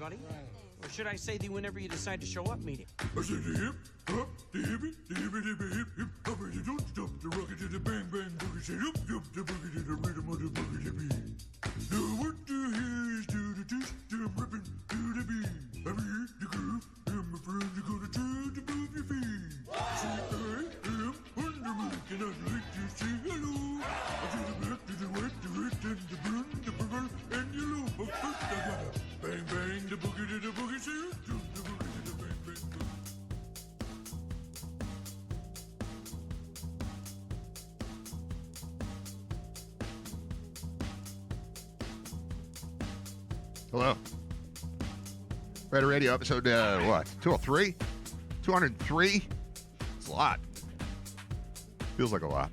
everybody. Or should I say the whenever you decide to show up meeting? I said the hip, hop, the hippie, the hippie, hippie, hip, hip, hop, and you don't stop. The rocket to the bang, bang, boogie, say yup, yup, the boogie to the rhythm of the boogie, the beat. Now what the hell is to the twist, I'm ripping to the beat. I'm here, the groove, and my friends are gonna try to move your feet. See, I am Wonder Man, and I'd like to say hello. To the black, to the white, the red, and the blue, the purple, and yellow. But first I gotta bang, bang, the boogie to the boogie, say yup, yup, the boogie to the bang, bang, boogie. Hello. Raider Radio episode, what? 203? 203? It's a lot. Feels like a lot.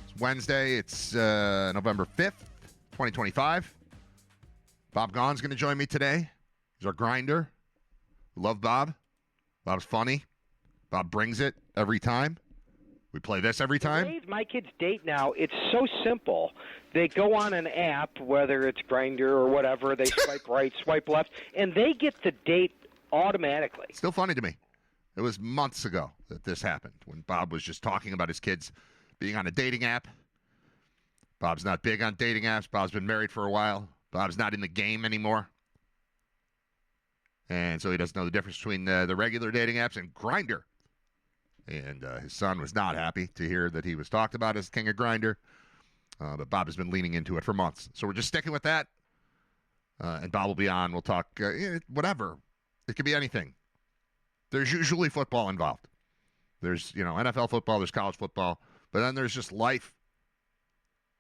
It's Wednesday. It's November 5th, 2025. Bob Gaughan's going to join me today. He's our grinder. Love Bob. Bob's funny. Bob brings it every time. We play this every time. My kids date now. It's so simple. They go on an app, whether it's Grindr or whatever. They swipe right, swipe left, and they get the date automatically. Still funny to me. It was months ago that this happened, when Bob was just talking about his kids being on a dating app. Bob's not big on dating apps. Bob's been married for a while. Bob's not in the game anymore. And so he doesn't know the difference between the regular dating apps and Grindr. And his son was not happy to hear that he was talked about as king of Grindr. But Bob has been leaning into it for months. So we're just sticking with that. And Bob will be on. We'll talk whatever. It could be anything. There's usually football involved. There's, NFL football. There's college football. But then there's just life.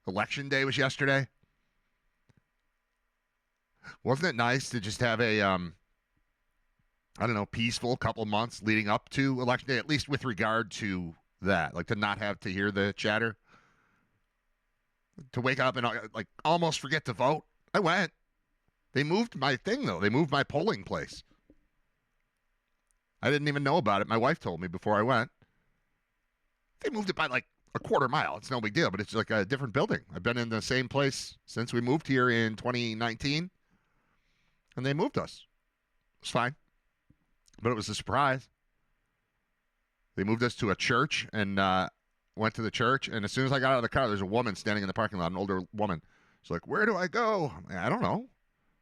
Election day was yesterday. Wasn't it nice to just have a... peaceful couple months leading up to Election Day, at least with regard to that, like to not have to hear the chatter, to wake up and almost forget to vote. I went. They moved my thing, though. They moved my polling place. I didn't even know about it. My wife told me before I went. They moved it by like a quarter mile. It's no big deal, but it's like a different building. I've been in the same place since we moved here in 2019, and they moved us. It's fine. But it was a surprise. They moved us to a church and went to the church. And as soon as I got out of the car, there's a woman standing in the parking lot, an older woman. She's like, "Where do I go?" I don't know.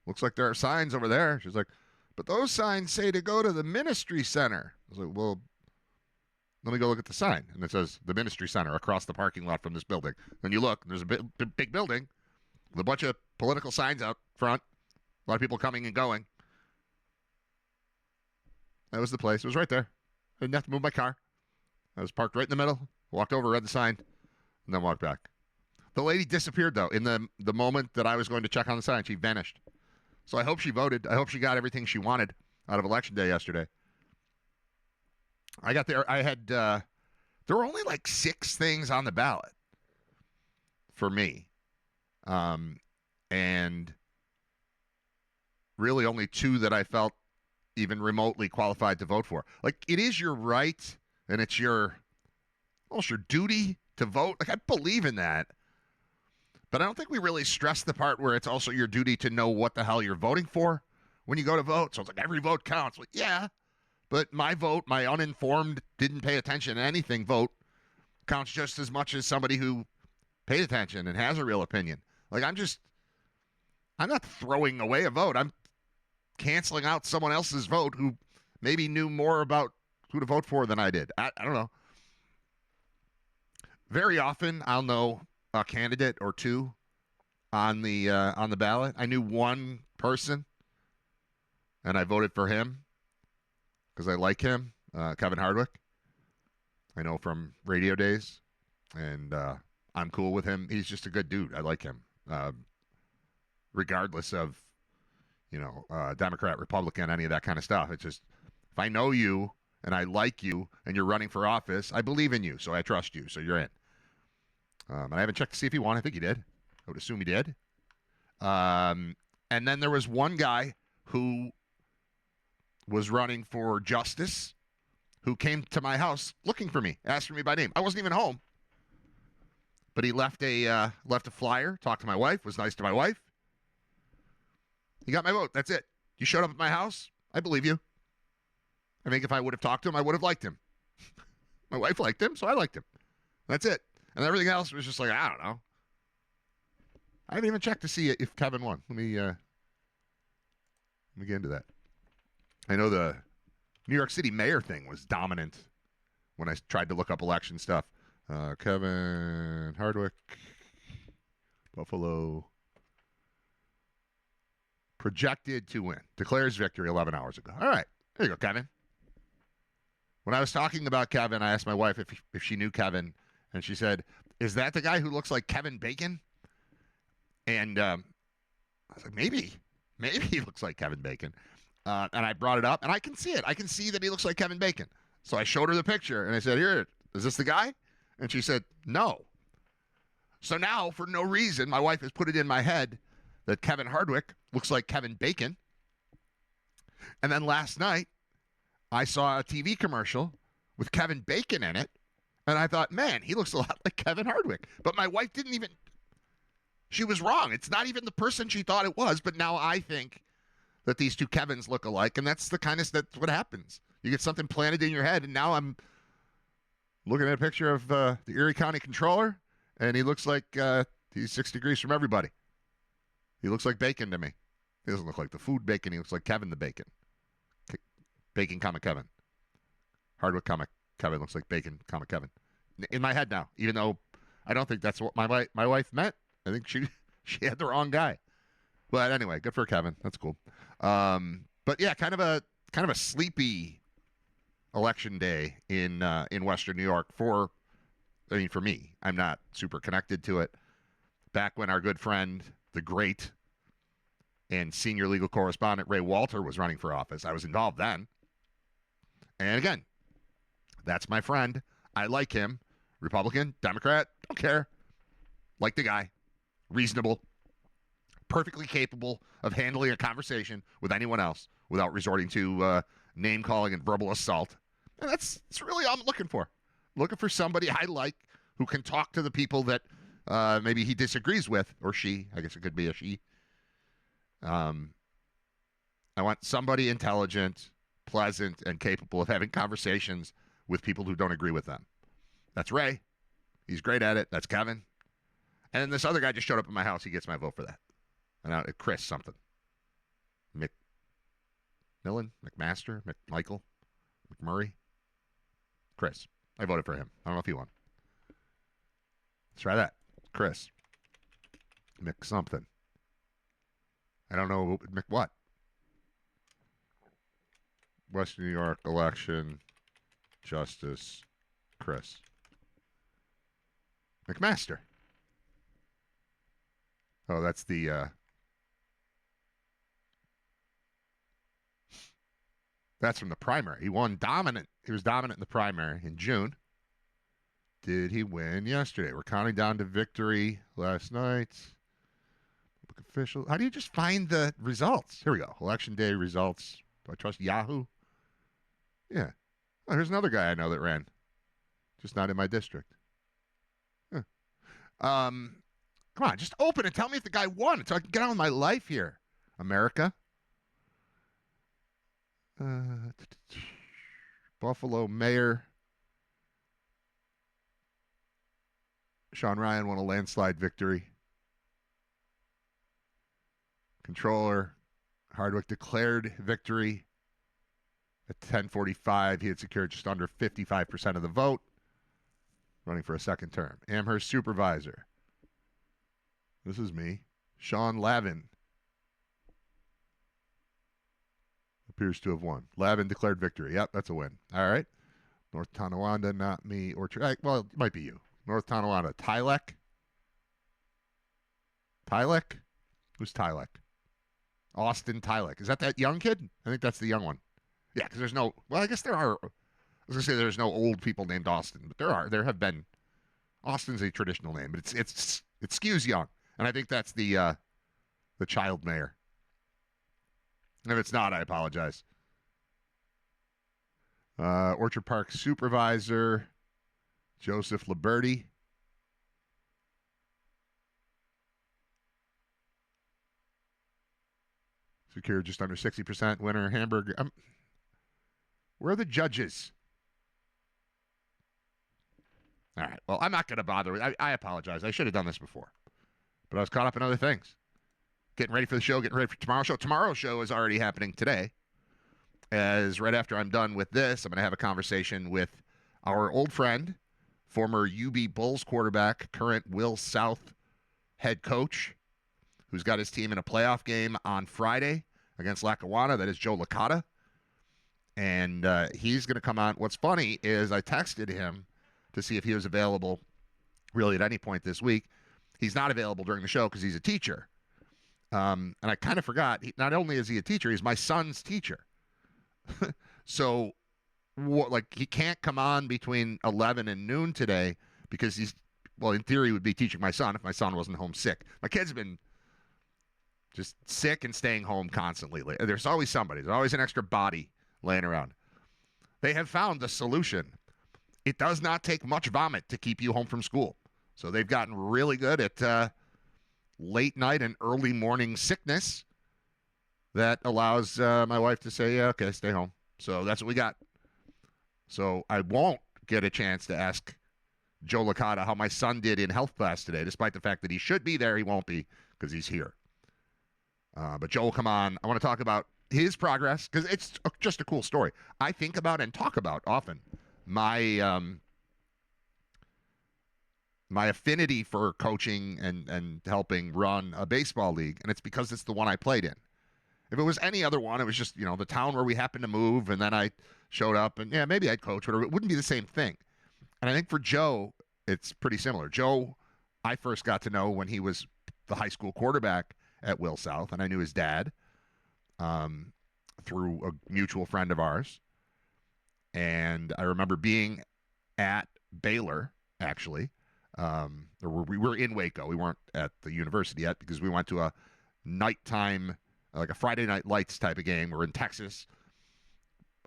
Looks like there are signs over there. She's like, "But those signs say to go to the ministry center." I was like, "Well, let me go look at the sign." And it says the ministry center across the parking lot from this building. Then you look, there's a big building with a bunch of political signs out front. A lot of people coming and going. That was the place. It was right there. I didn't have to move my car. I was parked right in the middle, walked over, read the sign, and then walked back. The lady disappeared, though. In the moment that I was going to check on the sign, she vanished. So I hope she voted. I hope she got everything she wanted out of Election Day yesterday. I got there. I had, there were only like 6 things on the ballot for me. And really only 2 that I felt even remotely qualified to vote for. Like, it is your right, and it's almost your duty to vote. Like, I believe in that. But I don't think we really stress the part where it's also your duty to know what the hell you're voting for when you go to vote. So it's like every vote counts. Like, yeah, but my vote, my uninformed, didn't pay attention to anything vote counts just as much as somebody who paid attention and has a real opinion. Like, I'm not throwing away a vote. I'm canceling out someone else's vote who maybe knew more about who to vote for than I did. I don't know. Very often, I'll know a candidate or 2 on the ballot. I knew one person, and I voted for him because I like him, Kevin Hardwick. I know from radio days, and I'm cool with him. He's just a good dude. I like him, regardless of Democrat, Republican, any of that kind of stuff. It's just, if I know you and I like you and you're running for office, I believe in you, so I trust you, so you're in. And I haven't checked to see if he won. I think he did. I would assume he did. And then there was one guy who was running for justice who came to my house looking for me, asking me by name. I wasn't even home. But he left a flyer, talked to my wife, was nice to my wife. He got my vote. That's it. You showed up at my house. I believe you. I think if I would have talked to him, I would have liked him. My wife liked him, so I liked him. That's it. And everything else was just like, I don't know. I haven't even checked to see if Kevin won. Let me get into that. I know the New York City mayor thing was dominant when I tried to look up election stuff. Kevin Hardwick, Buffalo, projected to win. Declares victory 11 hours ago. All right. There you go, Kevin. When I was talking about Kevin, I asked my wife if she knew Kevin, and she said, "Is that the guy who looks like Kevin Bacon?" And I was like, maybe he looks like Kevin Bacon. And I brought it up, and I can see it. I can see that he looks like Kevin Bacon. So I showed her the picture, and I said, "Here, is this the guy?" And she said, "No." So now, for no reason, my wife has put it in my head that Kevin Hardwick looks like Kevin Bacon. And then last night, I saw a TV commercial with Kevin Bacon in it, and I thought, man, he looks a lot like Kevin Hardwick. But my wife didn't even, she was wrong. It's not even the person she thought it was, but now I think that these two Kevins look alike, and that's that's what happens. You get something planted in your head, and now I'm looking at a picture of the Erie County Controller, and he looks like he's 6 degrees from everybody. He looks like Bacon to me. He doesn't look like the food Bacon. He looks like Kevin the Bacon. Bacon, comma Kevin. Hardwick, comma Kevin looks like Bacon, comma Kevin. In my head now, even though I don't think that's what my wife meant. I think she had the wrong guy. But anyway, good for Kevin. That's cool. But yeah, kind of a sleepy election day in Western New York for me. I'm not super connected to it. Back when our good friend, the great and senior legal correspondent Ray Walter was running for office, I was involved then. And again, that's my friend. I like him. Republican, Democrat, don't care. Like the guy. Reasonable. Perfectly capable of handling a conversation with anyone else without resorting to name-calling and verbal assault. And that's really all I'm looking for. Looking for somebody I like who can talk to the people that maybe he disagrees with, or she. I guess it could be a she. I want somebody intelligent, pleasant, and capable of having conversations with people who don't agree with them. That's Ray. He's great at it. That's Kevin. And then this other guy just showed up at my house. He gets my vote for that. And Chris something. McMillan? McMaster? McMichael? McMurray? Chris. I voted for him. I don't know if he won. Let's try that. Chris. Mc something. I don't know. Mc what? Western New York election. Justice. Chris. McMaster. Oh, that's the that's from the primary. He won dominant. He was dominant in the primary in June. Did he win yesterday? We're counting down to victory last night. Public official. How do you just find the results? Here we go. Election day results. Do I trust Yahoo? Yeah. Oh, here's another guy I know that ran. Just not in my district. Huh. Come on, just open and tell me if the guy won so I can get on with my life here, America. Buffalo Mayor Sean Ryan won a landslide victory. Controller Hardwick declared victory at 10:45. He had secured just under 55% of the vote, running for a second term. Amherst Supervisor. This is me. Sean Lavin appears to have won. Lavin declared victory. Yep, that's a win. All right. North Tonawanda, not me. Well, it might be you. North Tonawanda. Tylek? Tylek? Who's Tylek? Austin Tylek. Is that young kid? I think that's the young one. Yeah, because there's no... Well, I guess there are... I was going to say there's no old people named Austin, but there have been... Austin's a traditional name, but it skews young. And I think that's the child mayor. And if it's not, I apologize. Orchard Park Supervisor, Joseph Liberti. Secure just under 60% winner. Hamburger. Where are the judges? All right. Well, I'm not going to bother with I apologize. I should have done this before. But I was caught up in other things. Getting ready for the show, getting ready for tomorrow's show. Tomorrow's show is already happening today. As right after I'm done with this, I'm going to have a conversation with our old friend, former UB Bulls quarterback, current Will South head coach, who's got his team in a playoff game on Friday against Lackawanna. That is Joe Licata. And he's going to come on. What's funny is I texted him to see if he was available really at any point this week. He's not available during the show because he's a teacher. And I kind of forgot, not only is he a teacher, he's my son's teacher. So, he can't come on between 11 and noon today because in theory, he would be teaching my son if my son wasn't home sick. My kid's been just sick and staying home constantly. There's always somebody. There's always an extra body laying around. They have found the solution. It does not take much vomit to keep you home from school. So they've gotten really good at late night and early morning sickness that allows my wife to say, yeah, okay, stay home. So that's what we got. So I won't get a chance to ask Joe Licata how my son did in health class today, despite the fact that he should be there. He won't be because he's here. But Joe will come on. I want to talk about his progress because it's just a cool story. I think about and talk about often my my affinity for coaching and helping run a baseball league, and it's because it's the one I played in. If it was any other one, it was just, the town where we happened to move, and then I showed up, and yeah, maybe I'd coach, but it wouldn't be the same thing. And I think for Joe, it's pretty similar. Joe, I first got to know when he was the high school quarterback at Will South, and I knew his dad through a mutual friend of ours. And I remember being at Baylor, actually. We were in Waco. We weren't at the university yet because we went to a nighttime, like a Friday Night Lights type of game. We're in Texas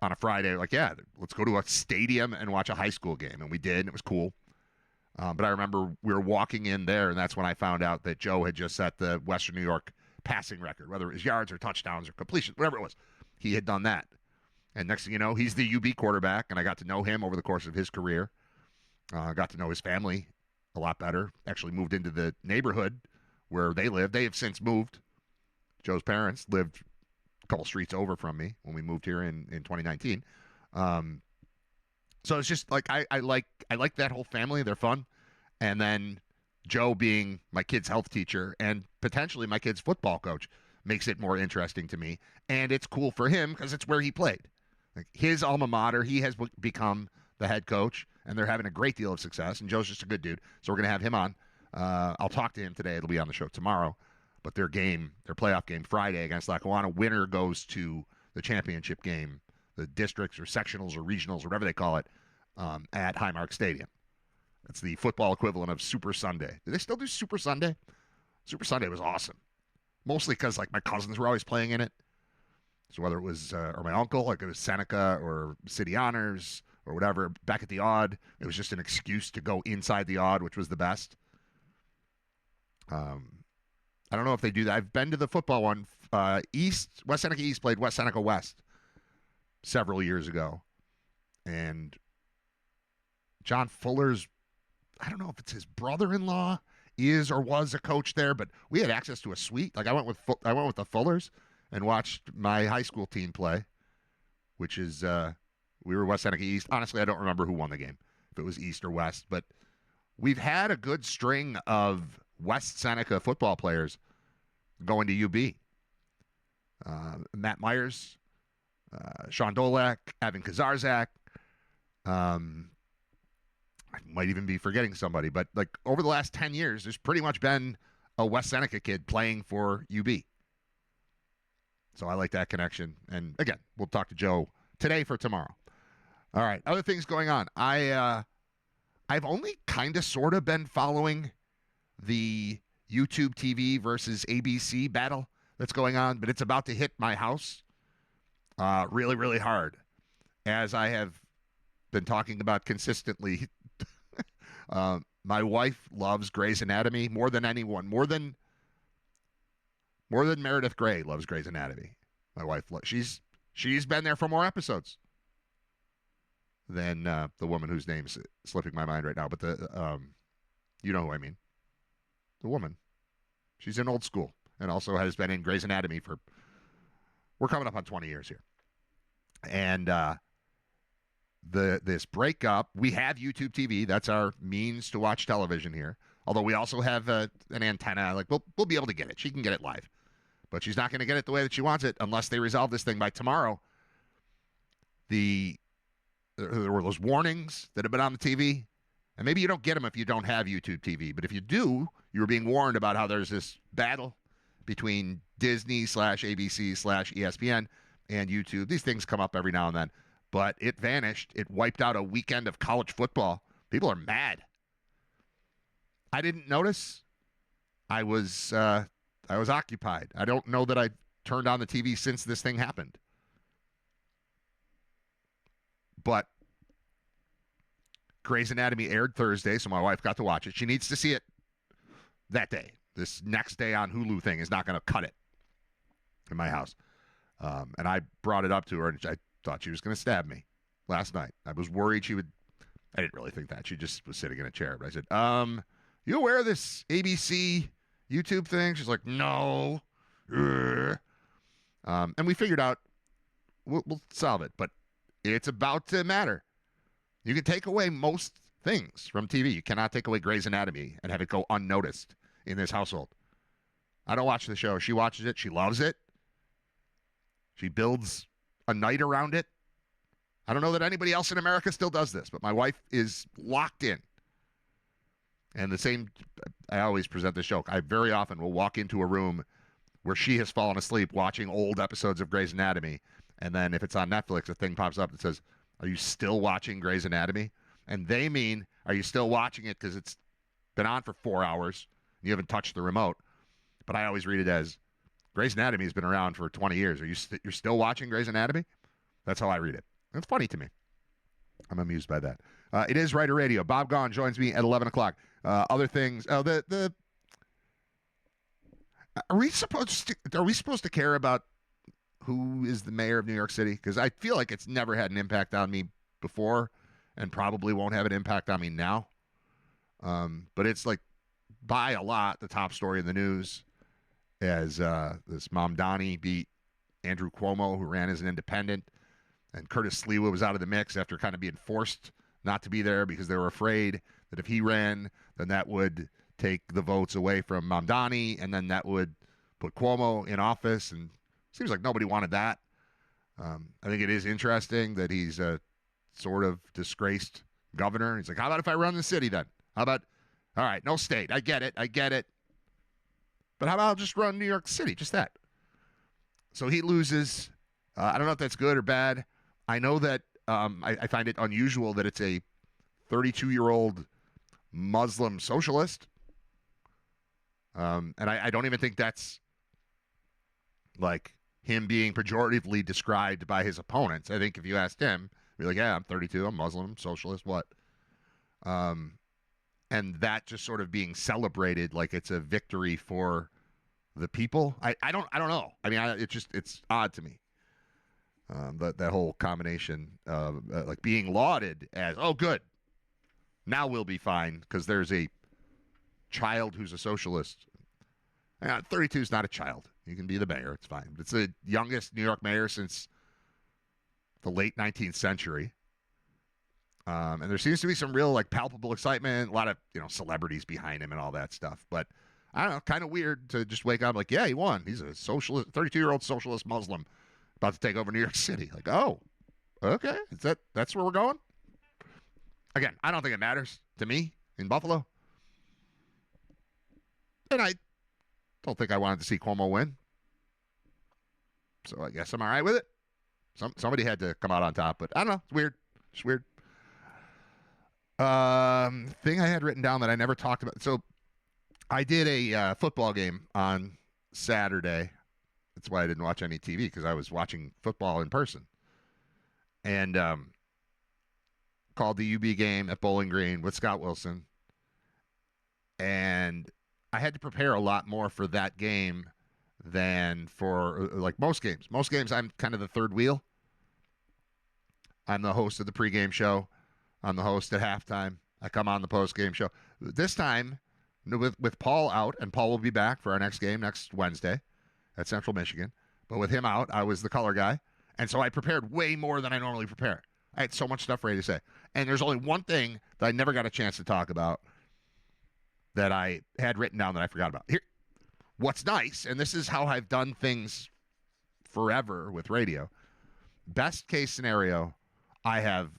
on a Friday. Like, yeah, let's go to a stadium and watch a high school game. And we did, and it was cool. But I remember we were walking in there, and that's when I found out that Joe had just set the Western New York passing record, whether it was yards or touchdowns or completion, whatever it was. He had done that. And next thing you know, he's the UB quarterback, and I got to know him over the course of his career. Got to know his family a lot better. Actually moved into the neighborhood where they live. They have since moved. Joe's parents lived a couple streets over from me when we moved here in 2019. So it's just like I like that whole family. They're fun. And then Joe being my kid's health teacher and potentially my kid's football coach makes it more interesting to me. And it's cool for him because it's where he played. Like his alma mater, he has become the head coach, and they're having a great deal of success. And Joe's just a good dude, so we're going to have him on. I'll talk to him today. It'll be on the show tomorrow. But their playoff game Friday against Lackawanna, winner goes to the championship game, the districts or sectionals or regionals or whatever they call it, at Highmark Stadium. It's the football equivalent of Super Sunday. Do they still do Super Sunday? Super Sunday was awesome. Mostly because my cousins were always playing in it. So whether it was, or my uncle, like it was Seneca or City Honors or whatever, back at the Odd, it was just an excuse to go inside the Odd, which was the best. I don't know if they do that. I've been to the football one. West Seneca East played West Seneca West several years ago. And John Fuller's, I don't know if it's his brother-in-law is or was a coach there, but we had access to a suite. Like I went with the Fullers and watched my high school team play, which is we were West Seneca East. Honestly, I don't remember who won the game, if it was East or West, but we've had a good string of West Seneca football players going to UB. Matt Myers, Sean Dolak, Evan Kazarzak. I might even be forgetting somebody, but over the last 10 years, there's pretty much been a West Seneca kid playing for UB. So I like that connection. And again, we'll talk to Joe today for tomorrow. All right, other things going on. I've only kind of sort of been following the YouTube TV versus ABC battle that's going on, but it's about to hit my house really, really hard. As I have been talking about consistently, my wife loves Grey's Anatomy more than anyone, more than More than Meredith Grey loves Grey's Anatomy. My wife, she's been there for more episodes than the woman whose name's slipping my mind right now. But you know who I mean. The woman. She's in old school and also has been in Grey's Anatomy for, we're coming up on 20 years here. And this breakup, we have YouTube TV. That's our means to watch television here. Although we also have an antenna. Like we'll be able to get it. She can get it live. But she's not going to get it the way that she wants it unless they resolve this thing by tomorrow. There were those warnings that have been on the TV. And maybe you don't get them if you don't have YouTube TV. But if you do, you were being warned about how there's this battle between Disney/ABC/ESPN and YouTube. These things come up every now and then. But it vanished. It wiped out a weekend of college football. People are mad. I didn't notice. I was occupied. I don't know that I turned on the TV since this thing happened. But Grey's Anatomy aired Thursday, so my wife got to watch it. She needs to see it that day. This next day on Hulu thing is not going to cut it in my house. And I brought it up to her, and I thought she was going to stab me last night. I was worried she would. I didn't really think that. She just was sitting in a chair. But I said, you aware of this ABC YouTube thing? She's like, no. And we figured out we'll solve it. But it's about to matter. You can take away most things from TV. You cannot take away Grey's Anatomy and have it go unnoticed in this household. I don't watch the show. She watches it. She loves it. She builds a night around it. I don't know that anybody else in America still does this, but my wife is locked in. And the same, I always present this joke. I very often will walk into a room where she has fallen asleep watching old episodes of Grey's Anatomy. And then if it's on Netflix, a thing pops up that says, are you still watching Grey's Anatomy? And they mean, are you still watching it because it's been on for 4 hours and you haven't touched the remote? But I always read it as, Grey's Anatomy has been around for 20 years. Are you you're still watching Grey's Anatomy? That's how I read it. It's funny to me. I'm amused by that. It is Writer Radio. Bob Gaughan joins me at 11 o'clock. Other things. Are we supposed to care about who is the mayor of New York City? Because I feel like it's never had an impact on me before and probably won't have an impact on me now. But it's like by a lot the top story in the news as this Mamdani beat Andrew Cuomo, who ran as an independent. And Curtis Sliwa was out of the mix after kind of being forced not to be there because they were afraid that if he ran, then that would take the votes away from Mamdani, and then that would put Cuomo in office. And it seems like nobody wanted that. I think it is interesting that he's a sort of disgraced governor. He's like, how about if I run the city then? How about, all right, no state. I get it. But how about I'll just run New York City? Just that. So he loses. I don't know if that's good or bad. I know that I find it unusual that it's a 32-year-old Muslim socialist. And I don't even think that's like him being pejoratively described by his opponents. I think if you asked him, he'd be like, yeah, I'm 32, I'm Muslim, socialist, what? And that just sort of being celebrated like it's a victory for the people. I don't know. I mean, it's odd to me. That whole combination of like being lauded as, oh, good, now we'll be fine because there's a child who's a socialist. 32 is not a child. You can be the mayor. It's fine. It's the youngest New York mayor since the late 19th century. And there seems to be some real like palpable excitement, a lot of, celebrities behind him and all that stuff. But I don't know, kind of weird to just wake up like, yeah, he won. He's a socialist, 32-year-old socialist Muslim about to take over New York City. Like, oh, okay. That's where we're going? Again, I don't think it matters to me in Buffalo. And I don't think I wanted to see Cuomo win. So I guess I'm all right with it. Somebody had to come out on top, but I don't know. It's weird. It's weird. Thing I had written down that I never talked about. So I did a football game on Saturday. That's why I didn't watch any TV, because I was watching football in person. And called the UB game at Bowling Green with Scott Wilson. And I had to prepare a lot more for that game than for like most games. Most games, I'm kind of the third wheel. I'm the host of the pregame show. I'm the host at halftime. I come on the postgame show. This time, with Paul out, and Paul will be back for our next game next Wednesday at Central Michigan. But with him out, I was the color guy. And so I prepared way more than I normally prepare. I had so much stuff ready to say. And there's only one thing that I never got a chance to talk about that I had written down that I forgot about. Here, what's nice, and this is how I've done things forever with radio. Best case scenario, I have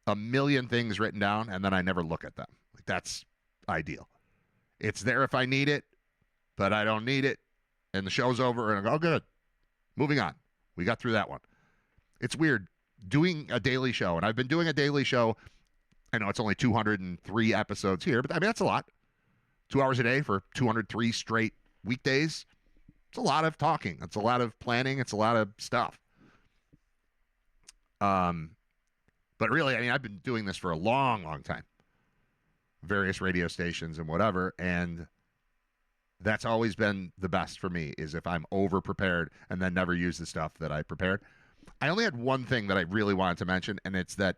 a million things written down, and then I never look at them. Like, that's ideal. It's there if I need it, but I don't need it. And the show's over, and I go, oh, good. Moving on. We got through that one. It's weird doing a daily show, and I've been doing a daily show. I know it's only 203 episodes here, but I mean, that's a lot. 2 hours a day for 203 straight weekdays. It's a lot of talking. It's a lot of planning. It's a lot of stuff. But really, I mean, I've been doing this for a long, long time. Various radio stations and whatever, and that's always been the best for me, is if I'm over-prepared and then never use the stuff that I prepared. I only had one thing that I really wanted to mention, and it's that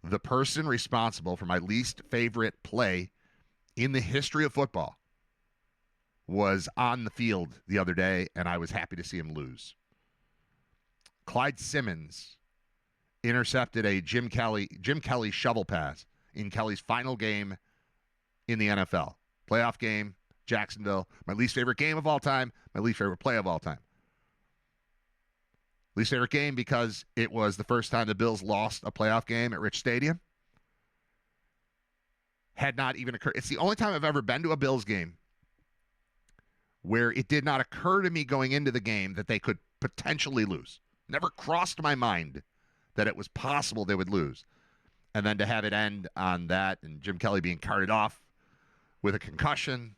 the person responsible for my least favorite play in the history of football was on the field the other day, and I was happy to see him lose. Clyde Simmons intercepted a Jim Kelly shovel pass in Kelly's final game in the NFL. Playoff game, Jacksonville. My least favorite game of all time, my least favorite play of all time. Least favorite game because it was the first time the Bills lost a playoff game at Rich Stadium. Had not even occurred. It's the only time I've ever been to a Bills game where it did not occur to me going into the game that they could potentially lose. Never crossed my mind that it was possible they would lose. And then to have it end on that and Jim Kelly being carted off with a concussion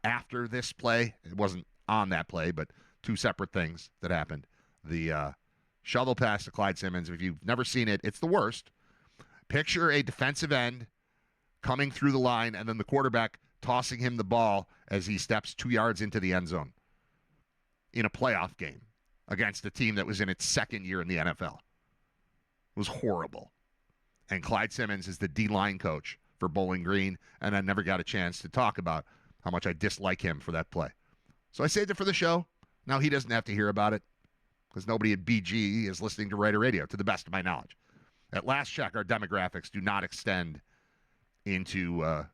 after this play. It wasn't on that play, but two separate things that happened. The shovel pass to Clyde Simmons, if you've never seen it, it's the worst. Picture a defensive end coming through the line and then the quarterback tossing him the ball as he steps 2 yards into the end zone in a playoff game against a team that was in its second year in the NFL. It was horrible. And Clyde Simmons is the D-line coach for Bowling Green, and I never got a chance to talk about how much I dislike him for that play. So I saved it for the show. Now he doesn't have to hear about it because nobody at BG is listening to Writer Radio, to the best of my knowledge. At last check, our demographics do not extend into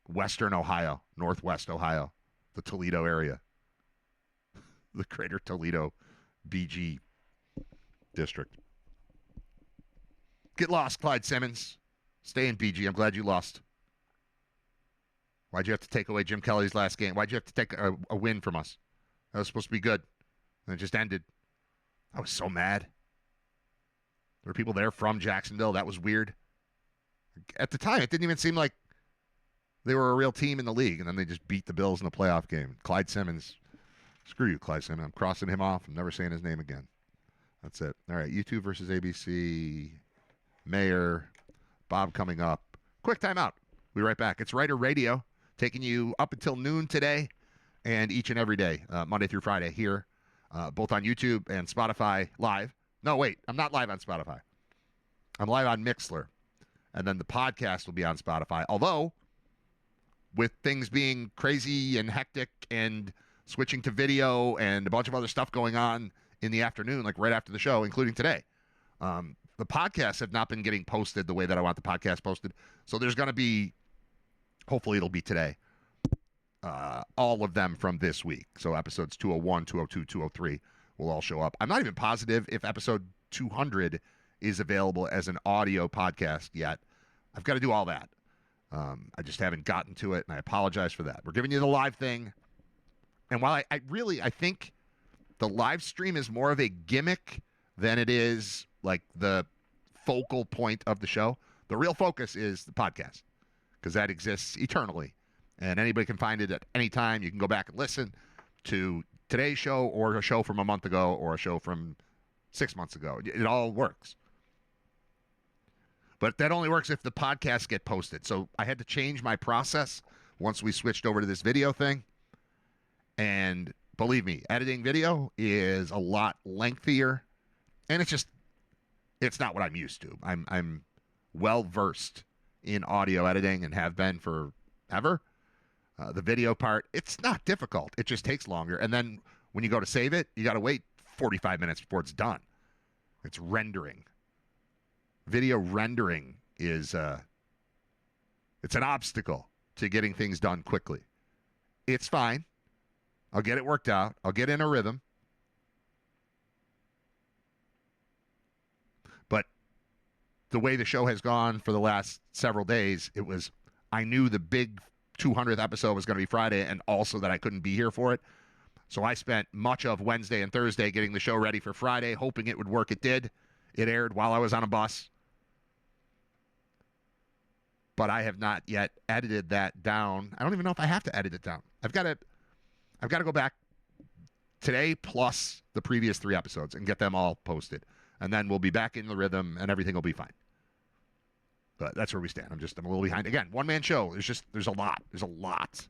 western Ohio, northwest Ohio, the Toledo area, the greater Toledo BG district. Get lost, Clyde Simmons. Stay in BG. I'm glad you lost. Why'd you have to take away Jim Kelly's last game? Why'd you have to take a win from us? That was supposed to be good. And it just ended. I was so mad. There were people there from Jacksonville. That was weird. At the time, it didn't even seem like they were a real team in the league. And then they just beat the Bills in the playoff game. Clyde Simmons. Screw you, Clyde Simmons. I'm crossing him off. I'm never saying his name again. That's it. All right, YouTube versus ABC. Mayor. Bob coming up. Quick timeout. We'll be right back. It's Writer Radio, taking you up until noon today and each and every day, Monday through Friday here, both on YouTube and Spotify live. No, wait, I'm not live on Spotify. I'm live on Mixlr. And then the podcast will be on Spotify. Although, with things being crazy and hectic and switching to video and a bunch of other stuff going on in the afternoon, like right after the show, including today, the podcasts have not been getting posted the way that I want the podcast posted. So there's going to be, hopefully it'll be today, all of them from this week. So episodes 201, 202, 203 will all show up. I'm not even positive if episode 200 is available as an audio podcast yet. I've got to do all that. I just haven't gotten to it, and I apologize for that. We're giving you the live thing. And while I think the live stream is more of a gimmick than it is like the focal point of the show, the real focus is the podcast because that exists eternally. And anybody can find it at any time. You can go back and listen to today's show or a show from a month ago or a show from 6 months ago. It all works. But that only works if the podcasts get posted. So I had to change my process once we switched over to this video thing. And believe me, editing video is a lot lengthier, and it's not what I'm used to. I'm well versed in audio editing and have been forever. The video part, it's not difficult. It just takes longer. And then when you go to save it, you got to wait 45 minutes before it's done. It's rendering. Video rendering is it's an obstacle to getting things done quickly. It's fine. I'll get it worked out. I'll get in a rhythm. But the way the show has gone for the last several days, I knew the big 200th episode was going to be Friday, and also that I couldn't be here for it. So I spent much of Wednesday and Thursday getting the show ready for Friday, hoping it would work. It did. It aired while I was on a bus. But I have not yet edited that down. I don't even know if I have to edit it down. I've got to go back today plus the previous 3 episodes and get them all posted. And then we'll be back in the rhythm and everything will be fine. But that's where we stand. I'm a little behind. Again, one-man show. There's a lot. There's a lot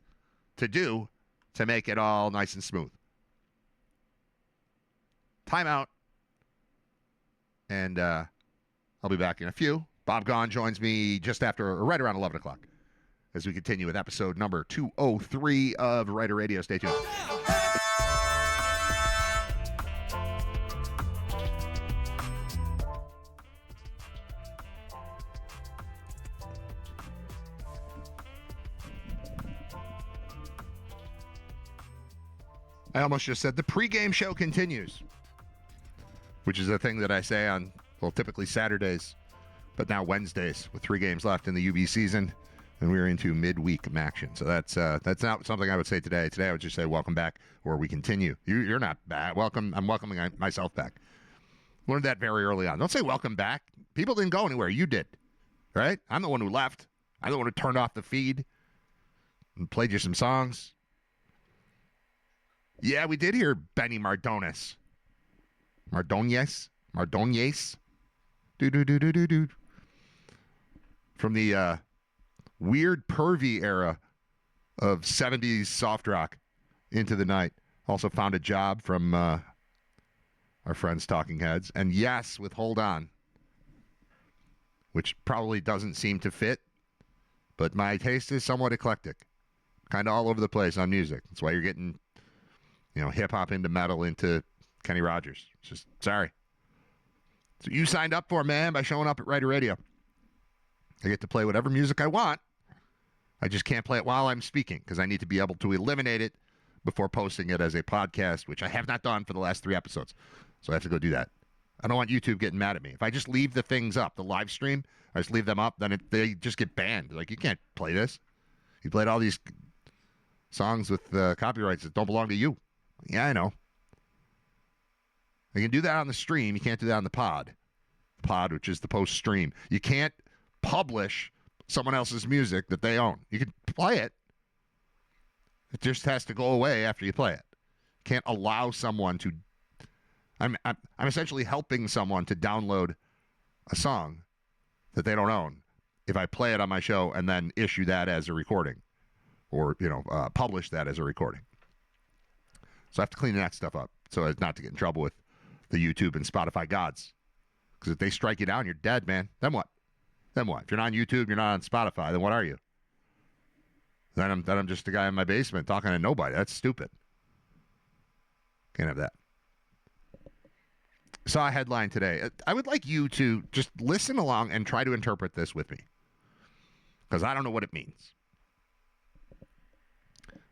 to do to make it all nice and smooth. Timeout. And I'll be back in a few. Bob Gaughan joins me just after, or right around 11 o'clock as we continue with episode number 203 of Writer Radio. Stay tuned. I almost just said the pregame show continues, which is a thing that I say on, well, typically Saturdays, but now Wednesdays with 3 games left in the UB season, and we're into midweek action. So that's not something I would say today. Today I would just say welcome back, or we continue. You're not back. Welcome. I'm welcoming myself back. Learned that very early on. Don't say welcome back. People didn't go anywhere. You did, right? I'm the one who left. I'm the one who turned off the feed and played you some songs. Yeah, we did hear Benny Mardones. Mardones? Do. From the weird pervy era of 70s soft rock into the night. Also found a job from our friends Talking Heads. And yes, with Hold On, which probably doesn't seem to fit, but my taste is somewhat eclectic. Kind of all over the place on music. That's why you're getting, hip-hop into metal into Kenny Rogers. It's just, sorry. So you signed up for, man, by showing up at Writer Radio. I get to play whatever music I want. I just can't play it while I'm speaking because I need to be able to eliminate it before posting it as a podcast, which I have not done for the last 3 episodes. So I have to go do that. I don't want YouTube getting mad at me. If I just leave the things up, the live stream, I just leave them up, then they just get banned. Like, you can't play this. You played all these songs with copyrights that don't belong to you. Yeah, I know. You can do that on the stream. You can't do that on the pod. The pod, which is the post stream. You can't publish someone else's music that they own. You can play it. It just has to go away after you play it. Can't allow someone to. I'm essentially helping someone to download a song that they don't own if I play it on my show and then issue that as a recording, or publish that as a recording. So I have to clean that stuff up so as not to get in trouble with the YouTube and Spotify gods. Because if they strike you down, you're dead, man. Then what? If you're not on YouTube, you're not on Spotify, then what are you? Then I'm just a guy in my basement talking to nobody. That's stupid. Can't have that. Saw a headline today. I would like you to just listen along and try to interpret this with me, because I don't know what it means.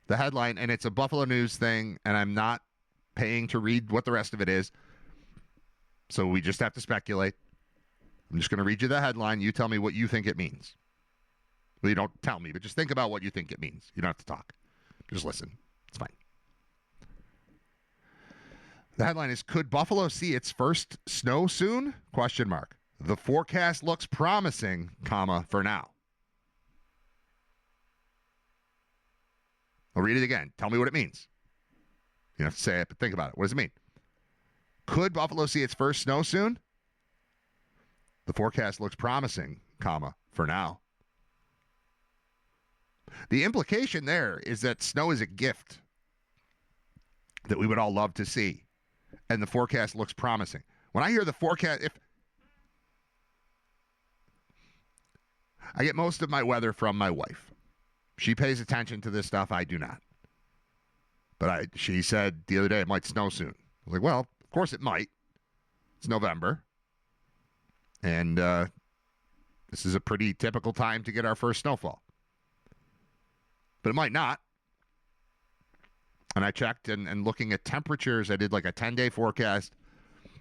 The headline, and it's a Buffalo News thing, and I'm not paying to read what the rest of it is, so we just have to speculate. I'm just going to read you the headline. You tell me what you think it means. Well, you don't tell me, but just think about what you think it means. You don't have to talk. Just listen. It's fine. The headline is, could Buffalo see its first snow soon? ? The forecast looks promising, for now. I'll read it again. Tell me what it means. You don't have to say it, but think about it. What does it mean? Could Buffalo see its first snow soon? The forecast looks promising, for now. The implication there is that snow is a gift. that we would all love to see. And the forecast looks promising. When I hear the forecast, if I get most of my weather from my wife. She pays attention to this stuff. I do not. But she said the other day it might snow soon. I was like, well, of course it might. It's November. And this is a pretty typical time to get our first snowfall. But it might not. And I checked and looking at temperatures, I did like a 10-day forecast,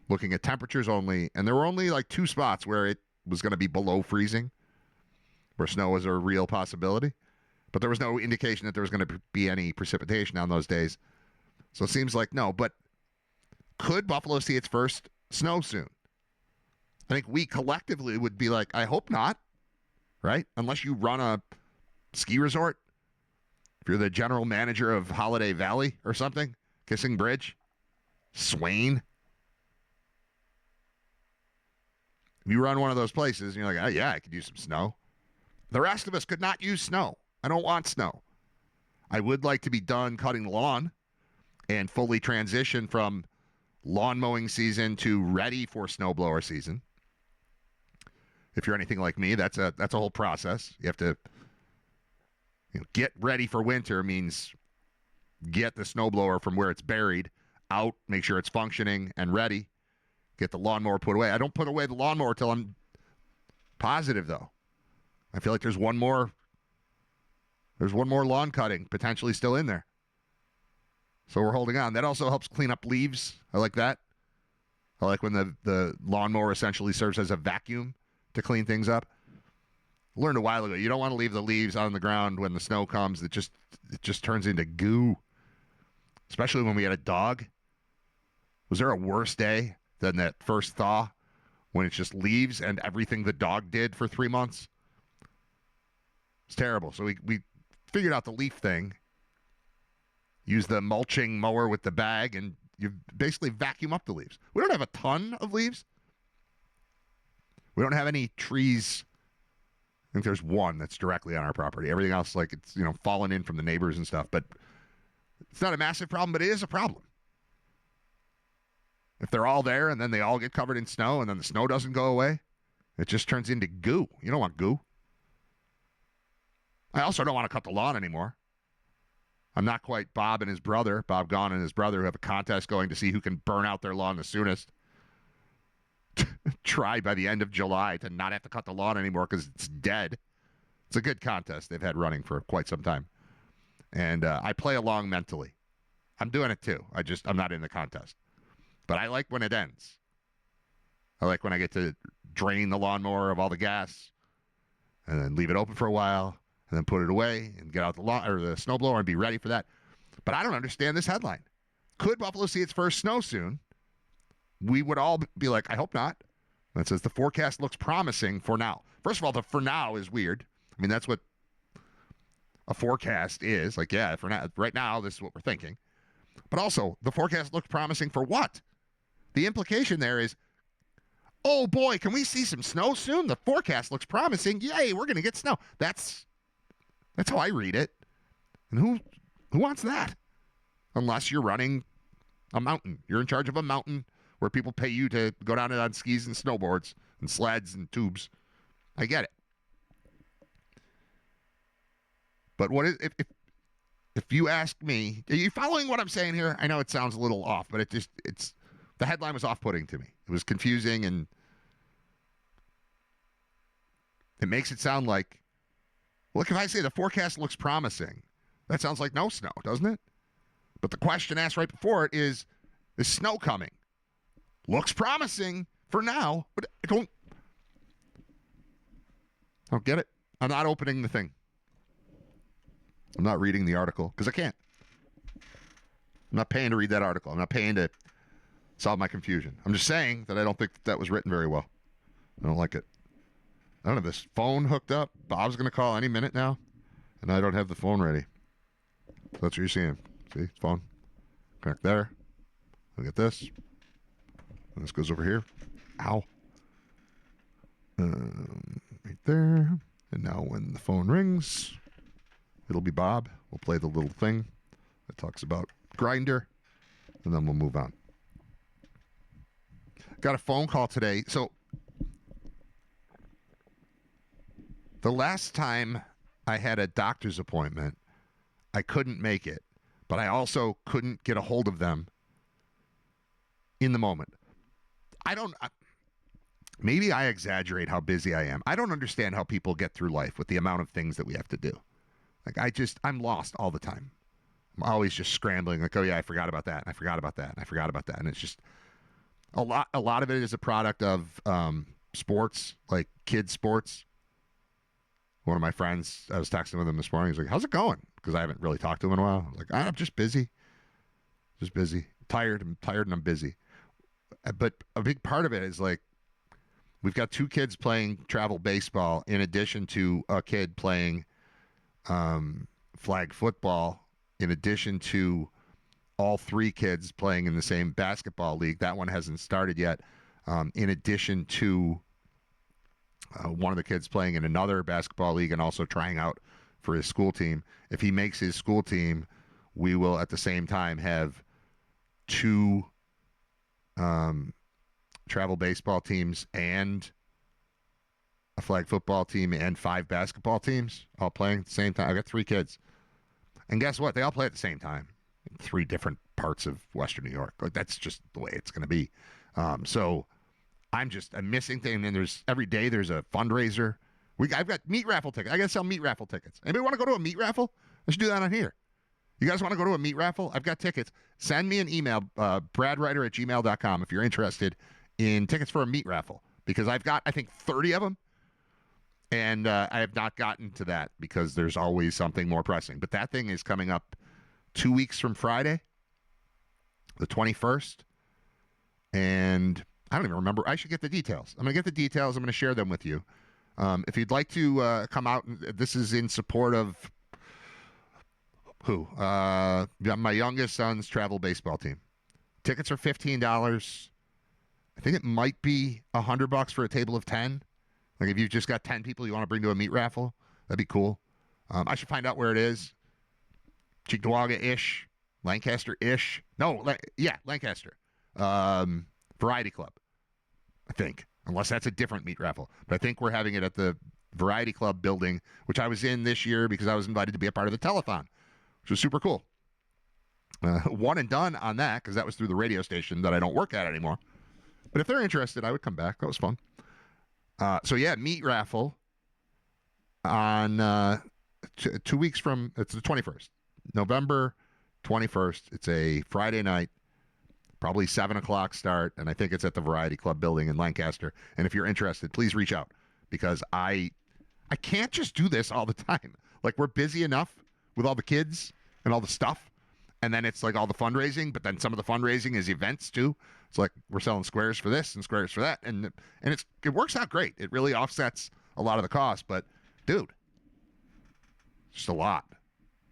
looking at temperatures only. And there were only like 2 spots where it was going to be below freezing, where snow was a real possibility. But there was no indication that there was going to be any precipitation on those days. So it seems like no. But could Buffalo see its first snow soon? I think we collectively would be like, I hope not, right? Unless you run a ski resort. If you're the general manager of Holiday Valley or something, Kissing Bridge, Swain. If you run one of those places and you're like, oh, yeah, I could use some snow. The rest of us could not use snow. I don't want snow. I would like to be done cutting the lawn and fully transition from lawn mowing season to ready for snowblower season. If you're anything like me, that's a whole process. You have to get ready for winter means get the snowblower from where it's buried out, make sure it's functioning and ready, get the lawnmower put away. I don't put away the lawnmower till I'm positive, though. I feel like there's one more lawn cutting potentially still in there. So we're holding on. That also helps clean up leaves. I like that. I like when the lawnmower essentially serves as a vacuum to clean things up. Learned a while ago, you don't want to leave the leaves on the ground when the snow comes. It just turns into goo. Especially when we had a dog. Was there a worse day than that first thaw when it's just leaves and everything the dog did for 3 months? It's terrible. So we figured out the leaf thing. Use the mulching mower with the bag, and you basically vacuum up the leaves. We don't have a ton of leaves. We don't have any trees. I think there's one that's directly on our property. Everything else, like it's fallen in from the neighbors and stuff. But it's not a massive problem, but it is a problem. If they're all there and then they all get covered in snow and then the snow doesn't go away, it just turns into goo. You don't want goo. I also don't want to cut the lawn anymore. I'm not quite Bob and his brother, Bob Gaughan and his brother, who have a contest going to see who can burn out their lawn the soonest. Try by the end of July to not have to cut the lawn anymore because it's dead. It's a good contest they've had running for quite some time. And I play along mentally. I'm doing it too. I'm not in the contest. But I like when it ends. I like when I get to drain the lawnmower of all the gas and then leave it open for a while and then put it away and get out the lawn or the snowblower and be ready for that. But I don't understand this headline. Could Buffalo see its first snow soon? We would all be like, I hope not. That says the forecast looks promising for now. First of all, the for now is weird. I mean, that's what a forecast is. Like, yeah, for now, right now, this is what we're thinking. But also, the forecast looks promising for what? The implication there is, oh boy, can we see some snow soon? The forecast looks promising. Yay, we're going to get snow. That's how I read it. And who wants that? Unless you're running a mountain. You're in charge of a mountain where people pay you to go down it on skis and snowboards and sleds and tubes. I get it. But what is if you ask me, are you following what I'm saying here? I know it sounds a little off, but it's the headline was off-putting to me. It was confusing, and it makes it sound like, look, if I say the forecast looks promising, that sounds like no snow, doesn't it? But the question asked right before it is snow coming? Looks promising for now, but I don't get it. I'm not opening the thing. I'm not reading the article because I can't. I'm not paying to read that article. I'm not paying to solve my confusion. I'm just saying that I don't think that was written very well. I don't like it. I don't have this phone hooked up. Bob's going to call any minute now, and I don't have the phone ready. So that's what you're seeing. See, phone. Connect there. Look at this. And this goes over here. Ow. Right there. And now when the phone rings, it'll be Bob. We'll play the little thing that talks about Grindr and then we'll move on. Got a phone call today. So the last time I had a doctor's appointment, I couldn't make it, but I also couldn't get a hold of them in the moment. Maybe I exaggerate how busy I am. I don't understand how people get through life with the amount of things that we have to do. Like I'm lost all the time. I'm always just scrambling. Like, oh yeah, I forgot about that. I forgot about that. I forgot about that. And it's just a lot of it is a product of sports, like kids sports. One of my friends, I was texting with him this morning. He's like, how's it going? Because I haven't really talked to him in a while. I'm like, I'm just busy. Just busy. Tired. I'm tired and I'm busy. But a big part of it is like, we've got 2 kids playing travel baseball in addition to a kid playing flag football, in addition to all 3 kids playing in the same basketball league. That one hasn't started yet. In addition to one of the kids playing in another basketball league and also trying out for his school team. If he makes his school team, we will at the same time have 2 travel baseball teams and a flag football team and 5 basketball teams all playing at the same time. I got 3 kids. And guess what? They all play at the same time in 3 different parts of Western New York. Like, that's just the way it's going to be. So I'm missing things. And then every day there's a fundraiser. I've got meat raffle tickets. I got to sell meat raffle tickets. Anybody want to go to a meat raffle? Let's do that on here. You guys want to go to a meat raffle? I've got tickets. Send me an email, bradwriter@gmail.com, if you're interested in tickets for a meat raffle, because I've got, I think, 30 of them, and I have not gotten to that because there's always something more pressing. But that thing is coming up 2 weeks from Friday, the 21st, and I don't even remember. I should get the details. I'm going to get the details. I'm going to share them with you. If you'd like to come out, this is in support of who? My youngest son's travel baseball team. Tickets are $15. I think it might be $100 for a table of 10. Like, if you've just got 10 people you want to bring to a meat raffle, that'd be cool. I should find out where it is. Cheektowaga-ish, Lancaster-ish. No, Lancaster. Variety Club, I think, unless that's a different meat raffle. But I think we're having it at the Variety Club building, which I was in this year because I was invited to be a part of the telethon, which was super cool. One and done on that because that was through the radio station that I don't work at anymore. But if they're interested, I would come back. That was fun. Meat raffle on 2 weeks from, it's the 21st, November 21st. It's a Friday night, probably 7 o'clock start, and I think it's at the Variety Club building in Lancaster. And if you're interested, please reach out because I can't just do this all the time. Like, we're busy enough with all the kids and all the stuff, and then it's like all the fundraising, but then some of the fundraising is events too. It's like we're selling squares for this and squares for that, and it works out great. It really offsets a lot of the cost, but dude, just a lot.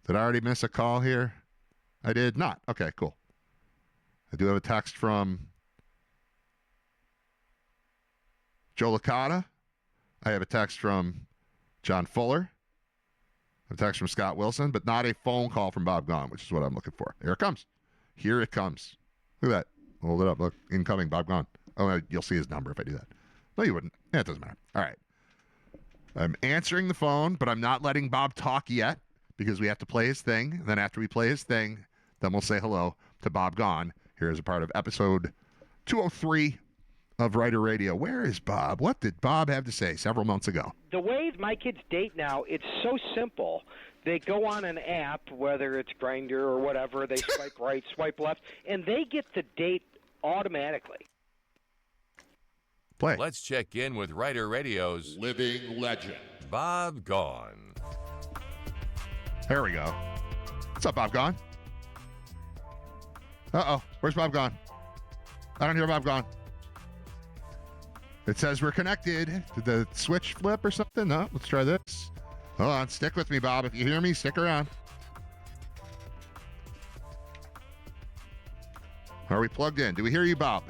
Did I already miss a call here? I did not. Okay, cool. I do have a text from Joe Licata. I have a text from John Fuller. I have a text from Scott Wilson, but not a phone call from Bob Gahn, which is what I'm looking for. Here it comes. Here it comes. Look at that. Hold it up. Look, incoming, Bob Gahn. Oh, you'll see his number if I do that. No, you wouldn't. Yeah, it doesn't matter. All right. I'm answering the phone, but I'm not letting Bob talk yet because we have to play his thing. And then after we play his thing, then we'll say hello to Bob Gahn. Here is a part of episode 203 of Writer Radio. Where is Bob? What did Bob have to say several months ago? The way my kids date now, it's so simple. They go on an app, whether it's Grindr or whatever, they swipe right, swipe left, and they get the date automatically. Play. Let's check in with Writer Radio's Living legend. Bob Gahn. There we go. What's up, Bob Gahn? Uh-oh. Where's Bob Gahn? I don't hear Bob Gahn. It says we're connected. Did the switch flip or something? No, let's try this. Hold on. Stick with me, Bob. If you hear me, stick around. Are we plugged in? Do we hear you, Bob?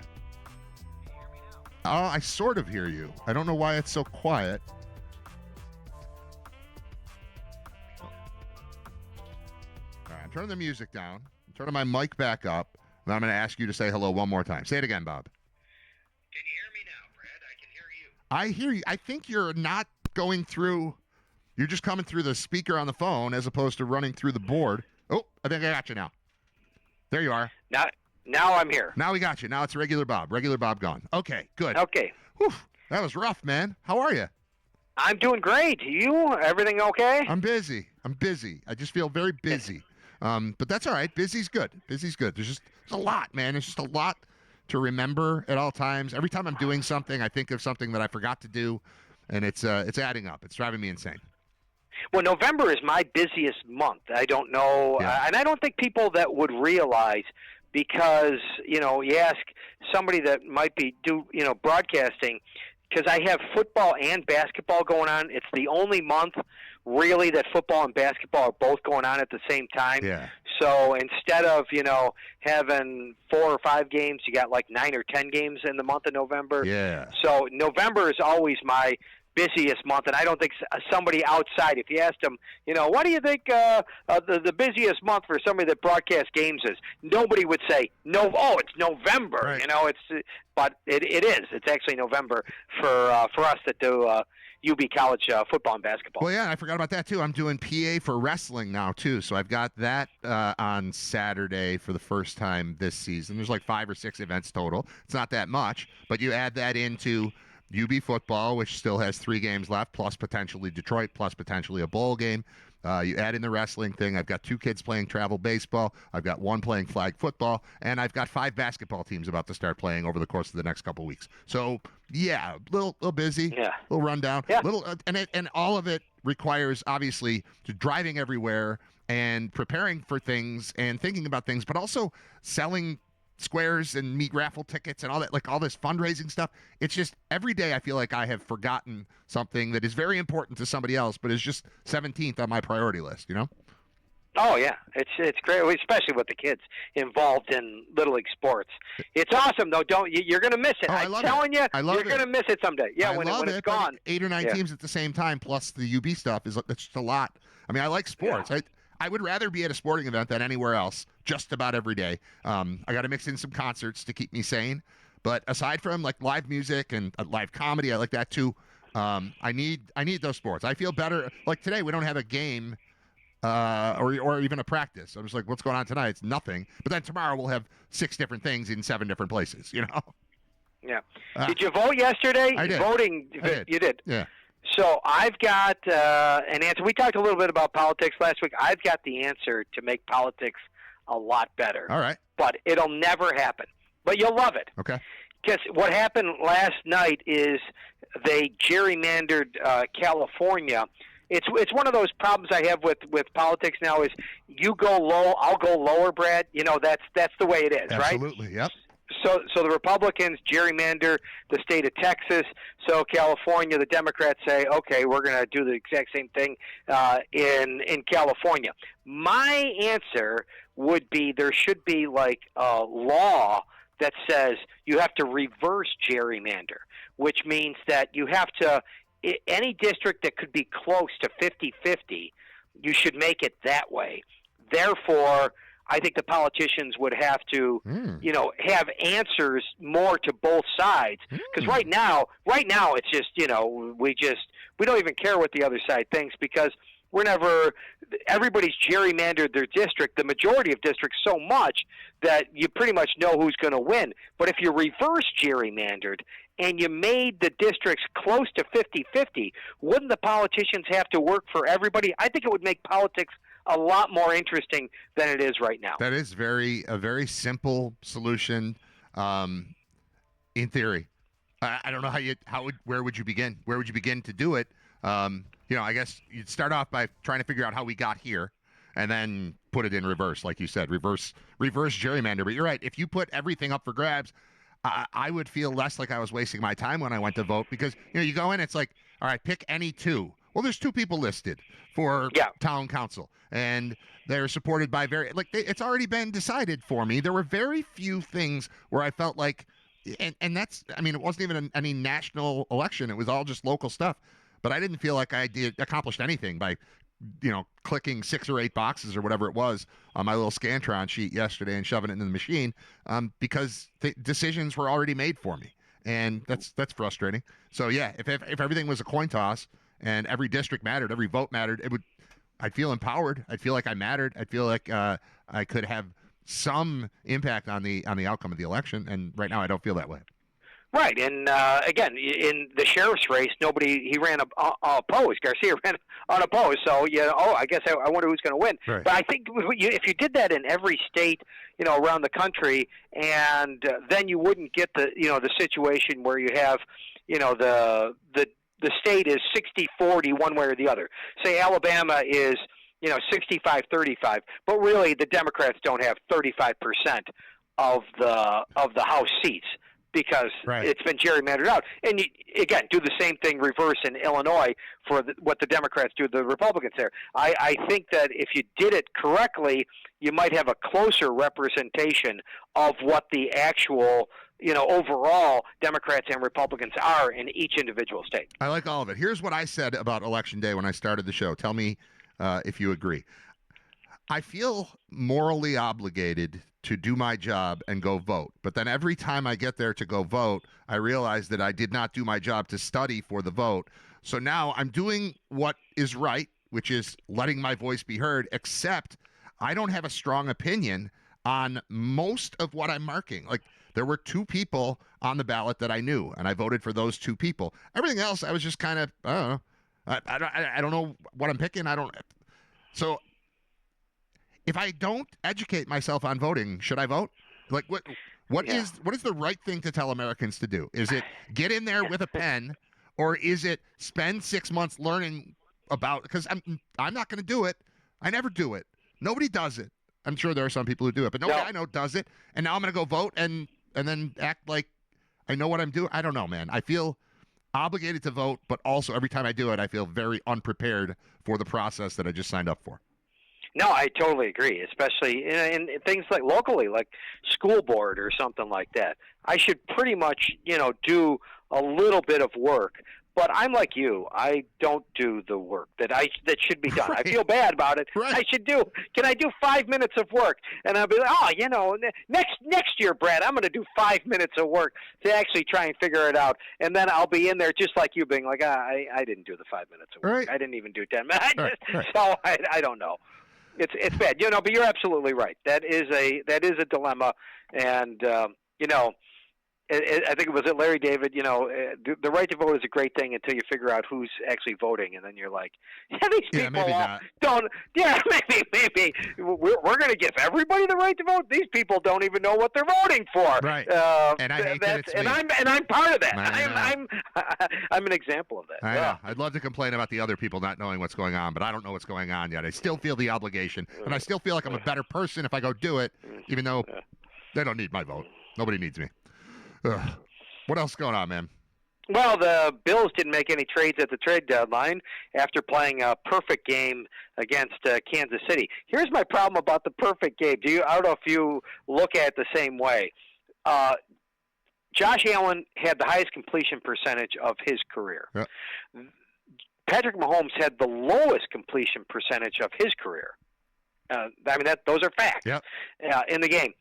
Oh, I sort of hear you. I don't know why it's so quiet. All right, I'm turning the music down. I'm turning my mic back up. And I'm going to ask you to say hello one more time. Say it again, Bob. Can you hear me now, Brad? I can hear you. I hear you. I think you're not going through. You're just coming through the speaker on the phone as opposed to running through the board. Oh, I think I got you now. There you are. Now I'm here. Now we got you. Now it's regular Bob. Regular Bob gone. Okay, good. Okay. Whew, that was rough, man. How are you? I'm doing great. You? Everything okay? I'm busy. I just feel very busy. But that's all right. Busy's good. There's a lot, man. There's just a lot to remember at all times. Every time I'm doing something, I think of something that I forgot to do, and it's adding up. It's driving me insane. Well, November is my busiest month. I don't know, and I don't think people that would realize, because you ask somebody that might be broadcasting, because I have football and basketball going on. It's the only month really that football and basketball are both going on at the same time. Yeah. So instead of having 4 or 5 games, you got like 9 or 10 games in the month of November. Yeah. So November is always my busiest month, and I don't think somebody outside, if you asked them, what do you think the busiest month for somebody that broadcasts games is? Nobody would say it's November. Right. But it is. It's actually November for us that do UB College football and basketball. Well, yeah, I forgot about that too. I'm doing PA for wrestling now too, so I've got that on Saturday for the first time this season. There's like 5 or 6 events total. It's not that much, but you add that into UB football, which still has 3 games left, plus potentially Detroit, plus potentially a bowl game. You add in the wrestling thing. I've got 2 kids playing travel baseball. I've got 1 playing flag football, and I've got 5 basketball teams about to start playing over the course of the next couple weeks. So yeah, a little busy, little rundown, and all of it requires obviously driving everywhere and preparing for things and thinking about things, but also selling squares and meat raffle tickets and all that, like all this fundraising stuff. It's just every day I feel like I have forgotten something that is very important to somebody else, but is just 17th on my priority list, Oh yeah, it's great, especially with the kids involved in Little League sports. It's awesome though. You're going to miss it. I'm telling you, you're going to miss it someday. Yeah, when it's gone. 8 or 9 teams at the same time, plus the UB stuff it's just a lot. I mean, I like sports. Yeah. I would rather be at a sporting event than anywhere else, just about every day. I got to mix in some concerts to keep me sane. But aside from like live music and live comedy, I like that too. I need those sports. I feel better. Like today, we don't have a game or even a practice. I'm just like, what's going on tonight? It's nothing. But then tomorrow we'll have 6 different things in 7 different places. Yeah. Did you vote yesterday? I did. You did. Yeah. So I've got an answer. We talked a little bit about politics last week. I've got the answer to make politics a lot better. All right. But it'll never happen. But you'll love it. Okay. Because what happened last night is they gerrymandered California. It's one of those problems I have with politics now is you go low, I'll go lower, Brad. That's the way it is, right? Absolutely, yep. So the Republicans gerrymander the state of Texas. So California, the Democrats say, okay, we're going to do the exact same thing in California. My answer would be there should be like a law that says you have to reverse gerrymander, which means that you have to any district that could be close to 50-50, you should make it that way. Therefore, I think the politicians would have to, have answers more to both sides. Because right now it's just, we don't even care what the other side thinks because everybody's gerrymandered their district, the majority of districts so much that you pretty much know who's going to win. But if you reverse gerrymandered and you made the districts close to 50-50, wouldn't the politicians have to work for everybody? I think it would make politics a lot more interesting than it is right now. That is a very simple solution in theory. I don't know where would you begin? Where would you begin to do it? I guess you'd start off by trying to figure out how we got here and then put it in reverse, like you said, reverse gerrymander. But you're right. If you put everything up for grabs, I would feel less like I was wasting my time when I went to vote because, you go in, it's like, all right, pick any 2. Well, there's 2 people listed for town council, and they're supported by it's already been decided for me. There were very few things where I felt like, and that's, I mean, it wasn't even any national election. It was all just local stuff. But I didn't feel like I accomplished anything by clicking 6 or 8 boxes or whatever it was on my little Scantron sheet yesterday and shoving it into the machine because the decisions were already made for me. And that's frustrating. So, yeah, if everything was a coin toss and every district mattered, every vote mattered, I'd feel empowered. I'd feel like I mattered. I'd feel like I could have some impact on the outcome of the election. And right now I don't feel that way. Right, and again, in the sheriff's race, he ran opposed. Garcia ran unopposed, so I guess I wonder who's going to win. Right. But I think if you did that in every state, around the country, and then you wouldn't get the situation where you have, the state is 60-40 one way or the other. Say Alabama is 65-35, but really the Democrats don't have 35% of the House seats, because right. It's been gerrymandered out. And again, do the same thing reverse in Illinois for what the Democrats do to the Republicans there. I think that if you did it correctly, you might have a closer representation of what the actual, overall Democrats and Republicans are in each individual state. I like all of it. Here's what I said about Election Day when I started the show. Tell me if you agree. I feel morally obligated to do my job and go vote. But then every time I get there to go vote, I realize that I did not do my job to study for the vote. So now I'm doing what is right, which is letting my voice be heard, except I don't have a strong opinion on most of what I'm marking. Like, there were 2 people on the ballot that I knew, and I voted for those 2 people. Everything else, I was just kind of, I don't know. I don't know what I'm picking. So if I don't educate myself on voting, should I vote? Like, what is the right thing to tell Americans to do? Is it get in there with a pen, or is it spend 6 months learning about? Because I'm not going to do it. I never do it. Nobody does it. I'm sure there are some people who do it, but nobody I know does it. And now I'm going to go vote and then act like I know what I'm doing. I don't know, man. I feel obligated to vote, but also every time I do it, I feel very unprepared for the process that I just signed up for. No, I totally agree, especially in things like locally, like school board or something like that. I should pretty much, do a little bit of work, but I'm like you. I don't do the work that should be done. Right. I feel bad about it. Right. Can I do 5 minutes of work? And I'll be like, next year, Brad, I'm going to do 5 minutes of work to actually try and figure it out. And then I'll be in there just like you, being like, I didn't do the 5 minutes of work. Right. I didn't even do 10 minutes. Right. So I don't know. It's bad, but you're absolutely right. That is a dilemma, and I think it was Larry David. The right to vote is a great thing until you figure out who's actually voting, and then you're like, these people maybe not. don't. Yeah, maybe we're going to give everybody the right to vote. These people don't even know what they're voting for. Right. And I hate that it's me. I'm part of that. I'm an example of that. I know. I'd love to complain about the other people not knowing what's going on, but I don't know what's going on yet. I still feel the obligation, and I still feel like I'm a better person if I go do it, even though they don't need my vote. Nobody needs me. Ugh. What else is going on, man? Well, the Bills didn't make any trades at the trade deadline after playing a perfect game against Kansas City. Here's my problem about the perfect game. I don't know if you look at it the same way. Josh Allen had the highest completion percentage of his career. Yep. Patrick Mahomes had the lowest completion percentage of his career. Those are facts. Yep. In the game.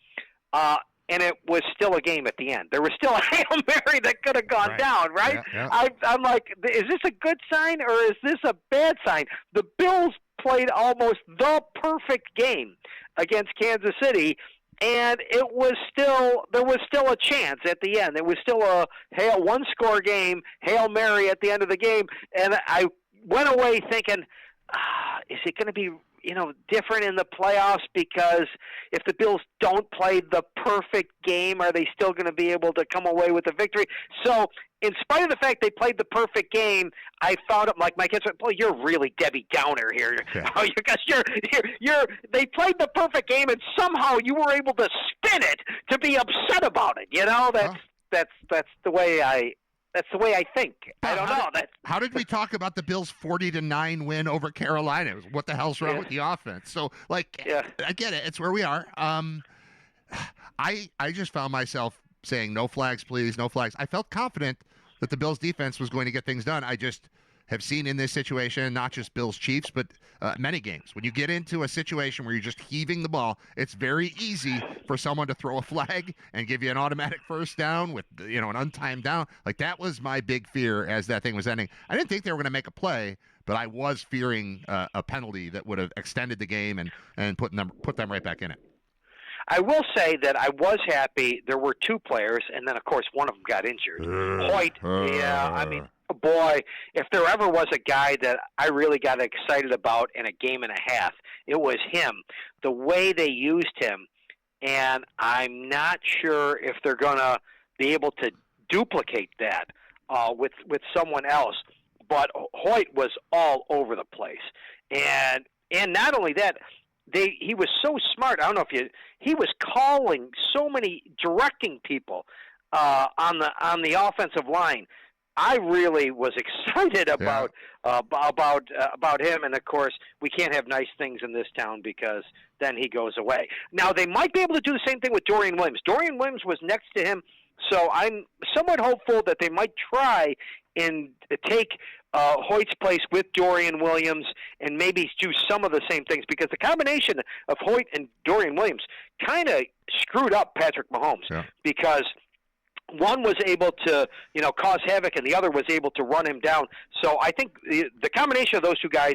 And it was still a game at the end. There was still a Hail Mary that could have gone down, right? Yeah. I'm like, is this a good sign or is this a bad sign? The Bills played almost the perfect game against Kansas City, and there was still a chance at the end. It was still a one-score game, Hail Mary at the end of the game, and I went away thinking, is it going to be different in the playoffs? Because if the Bills don't play the perfect game, are they still going to be able to come away with a victory? So, in spite of the fact they played the perfect game, I found it like my kids went, "Boy, you're really Debbie Downer here." Yeah. Because they played the perfect game, and somehow you were able to spin it to be upset about it. That's the way I. That's the way I think. I don't know. How did we talk about the Bills' 40-9 win over Carolina? What the hell's wrong with the offense? So, I get it. It's where we are. I just found myself saying, no flags, please, no flags. I felt confident that the Bills' defense was going to get things done. I just have seen in this situation, not just Bills Chiefs, but many games. When you get into a situation where you're just heaving the ball, it's very easy for someone to throw a flag and give you an automatic first down with an untimed down. Like, that was my big fear as that thing was ending. I didn't think they were going to make a play, but I was fearing a penalty that would have extended the game and put them right back in it. I will say that I was happy. There were two players, and then, of course, one of them got injured. Hoyt, boy, if there ever was a guy that I really got excited about in a game and a half, it was him. The way they used him, and I'm not sure if they're going to be able to duplicate that with someone else. But Hoyt was all over the place. And not only that, he was so smart. I don't know if he was calling so many, directing people on the offensive line. I really was excited about him, and of course we can't have nice things in this town because then he goes away. Now they might be able to do the same thing with Dorian Williams. Dorian Williams was next to him, so I'm somewhat hopeful that they might try and take Hoyt's place with Dorian Williams and maybe do some of the same things, because the combination of Hoyt and Dorian Williams kind of screwed up Patrick Mahomes because one was able to, cause havoc, and the other was able to run him down. So I think the combination of those two guys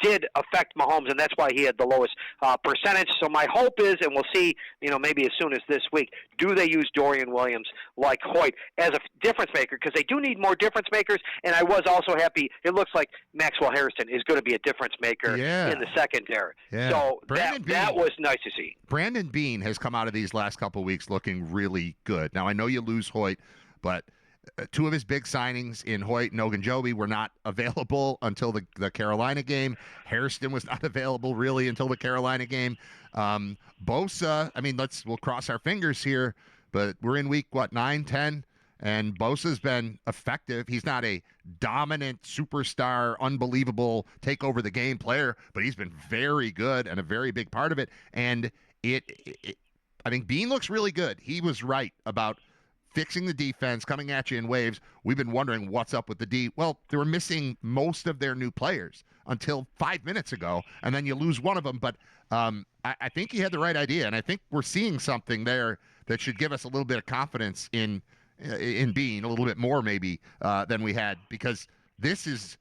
did affect Mahomes, and that's why he had the lowest percentage. So my hope is, and we'll see, maybe as soon as this week, do they use Dorian Williams like Hoyt as a difference maker? Because they do need more difference makers, and I was also happy. It looks like Maxwell Harrison is going to be a difference maker in the secondary. Yeah. So that was nice to see. Brandon Beane has come out of these last couple of weeks looking really good. Now, I know you lose Hoyt, but two of his big signings in Hoyt and Ogunjobi were not available until the Carolina game. Hairston was not available really until the Carolina game. Bosa, we'll cross our fingers here, but we're in week 9, 10, and Bosa's been effective. He's not a dominant superstar, unbelievable take over the game player, but he's been very good and a very big part of it. And I think Beane looks really good. He was right about fixing the defense, coming at you in waves. We've been wondering what's up with the D. Well, they were missing most of their new players until 5 minutes ago, and then you lose one of them. But I think he had the right idea, and I think we're seeing something there that should give us a little bit of confidence in Beane, a little bit more maybe than we had, because this is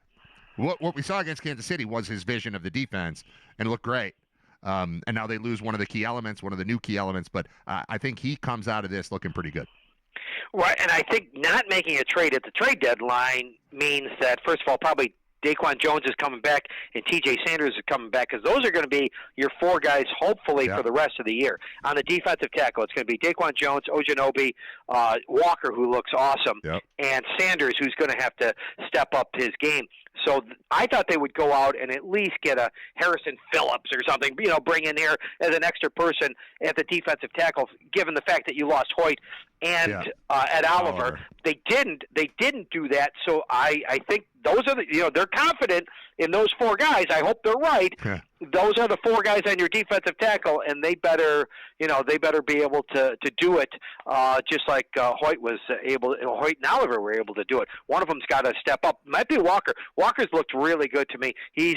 what we saw against Kansas City was his vision of the defense, and it looked great. And now they lose one of the key elements, one of the new key elements, but I think he comes out of this looking pretty good. Right, and I think not making a trade at the trade deadline means that, first of all, probably Daquan Jones is coming back and T.J. Sanders is coming back, because those are going to be your four guys, hopefully, for the rest of the year. On the defensive tackle, it's going to be Daquan Jones, Ojanobi, Walker, who looks awesome, and Sanders, who's going to have to step up his game. So I thought they would go out and at least get a Harrison Phillips or something, bring in there as an extra person at the defensive tackle, given the fact that you lost Hoyt and Ed Oliver. They didn't do that. So I think those are they're confident in those four guys. I hope they're right. Yeah. Those are the four guys on your defensive tackle, and they better be able to do it just like Hoyt and Oliver were able to do it. One of them's got to step up. Might be Walker. Walker's looked really good to me. He's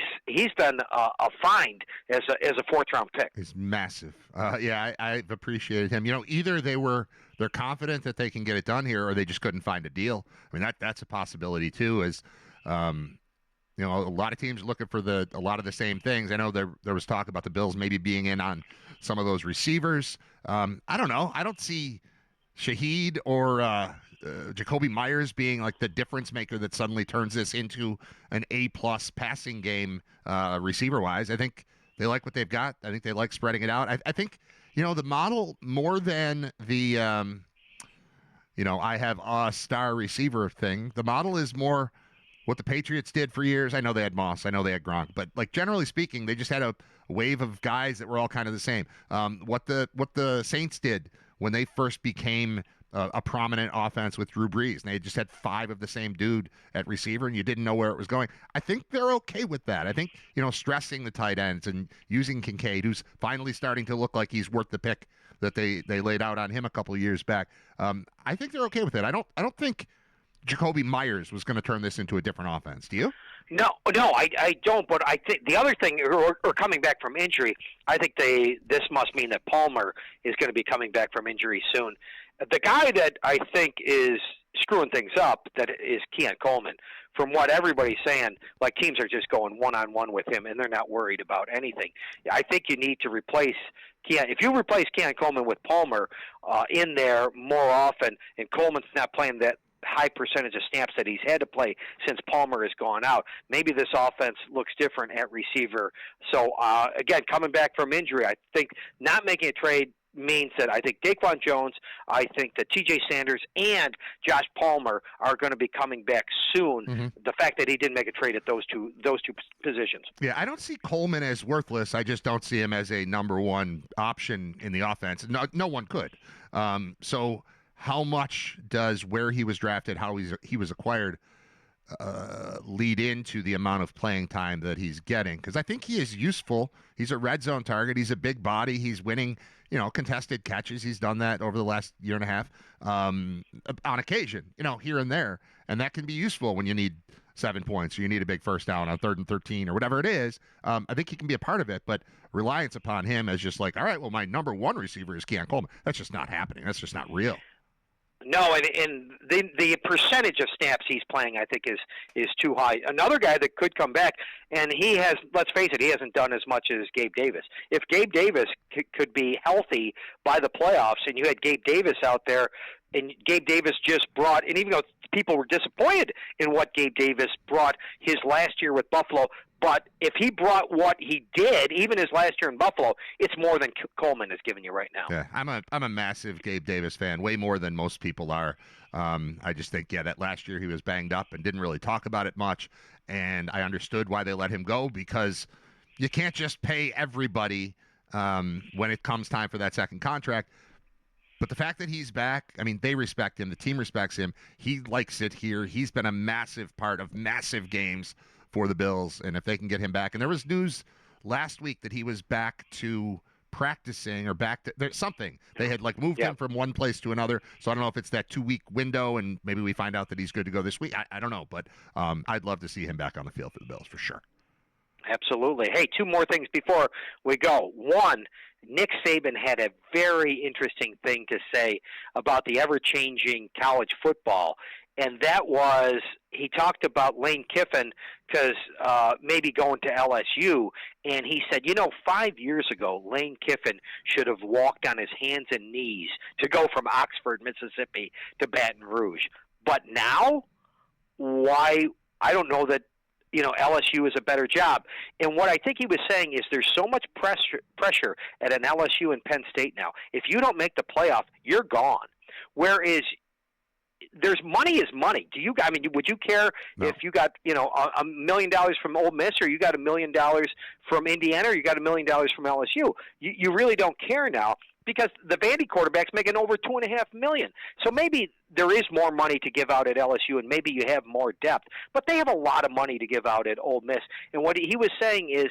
been a find as a fourth round pick. He's massive. I've appreciated him. Either they're confident that they can get it done here, or they just couldn't find a deal. That's a possibility too. A lot of teams are looking for a lot of the same things. I know there was talk about the Bills maybe being in on some of those receivers. I don't know. I don't see Shaheed or Jacoby Myers being like the difference maker that suddenly turns this into an A-plus passing game receiver-wise. I think they like what they've got. I think they like spreading it out. I think, the model more than the, I have a star receiver thing. The model is more what the Patriots did for years. I know they had Moss. I know they had Gronk. But, generally speaking, they just had a wave of guys that were all kind of the same. What the Saints did when they first became a prominent offense with Drew Brees, and they just had 5 of the same dude at receiver, and you didn't know where it was going. I think they're okay with that. I think, stressing the tight ends and using Kincaid, who's finally starting to look like he's worth the pick that they laid out on him a couple of years back. I think they're okay with it. I don't think Jacoby Myers was going to turn this into a different offense. Do you? No, I don't. But I think the other thing, or coming back from injury, I think this must mean that Palmer is going to be coming back from injury soon. The guy that I think is screwing things up that is Keon Coleman. From what everybody's saying, like teams are just going one-on-one with him, and they're not worried about anything. I think you need to replace Keon. If you replace Keon Coleman with Palmer in there more often, and Coleman's not playing that high percentage of snaps that he's had to play since Palmer has gone out, maybe this offense looks different at receiver. So, again, coming back from injury, I think not making a trade means that I think Daquan Jones, I think that TJ Sanders, and Josh Palmer are going to be coming back soon. Mm-hmm. The fact that he didn't make a trade at those two positions. Yeah, I don't see Coleman as worthless. I just don't see him as a number one option in the offense. No one could. So how much does where he was drafted, how he was acquired, lead into the amount of playing time that he's getting? Because I think he is useful. He's a red zone target. He's a big body. He's winning, contested catches. He's done that over the last year and a half on occasion, here and there. And that can be useful when you need 7 points or you need a big first down on 3rd and 13 or whatever it is. I think he can be a part of it, but reliance upon him as just like, all right, well, my number one receiver is Keon Coleman. That's just not happening. That's just not real. No, and the percentage of snaps he's playing, I think, is too high. Another guy that could come back, and he has, let's face it, he hasn't done as much as Gabe Davis. If Gabe Davis could be healthy by the playoffs, and you had Gabe Davis out there, and Gabe Davis just brought, and even though people were disappointed in what Gabe Davis brought his last year with Buffalo, but if he brought what he did, even his last year in Buffalo, it's more than Coleman is giving you right now. Yeah, I'm a massive Gabe Davis fan, way more than most people are. I just think, that last year he was banged up and didn't really talk about it much, and I understood why they let him go, because you can't just pay everybody when it comes time for that second contract. But the fact that he's back, they respect him. The team respects him. He likes it here. He's been a massive part of massive games for the Bills, and if they can get him back. And there was news last week that he was back to practicing or back to something. They had moved him from one place to another. So I don't know if it's that 2-week window, and maybe we find out that he's good to go this week. I don't know, but I'd love to see him back on the field for the Bills for sure. Absolutely. Hey, two more things before we go. One, Nick Saban had a very interesting thing to say about the ever-changing college football, and that was he talked about Lane Kiffin because maybe going to LSU, and he said, 5 years ago, Lane Kiffin should have walked on his hands and knees to go from Oxford, Mississippi to Baton Rouge. But now, why? I don't know that LSU is a better job. And what I think he was saying is there's so much pressure at an LSU and Penn State now. If you don't make the playoff, you're gone. Whereas there's money is money. Would you care if you got, $1 million from Ole Miss, or you got $1 million from Indiana, or you got $1 million from LSU? You really don't care now, because the Vandy quarterback's making over $2.5 million. So maybe there is more money to give out at LSU, and maybe you have more depth. But they have a lot of money to give out at Ole Miss. And what he was saying is,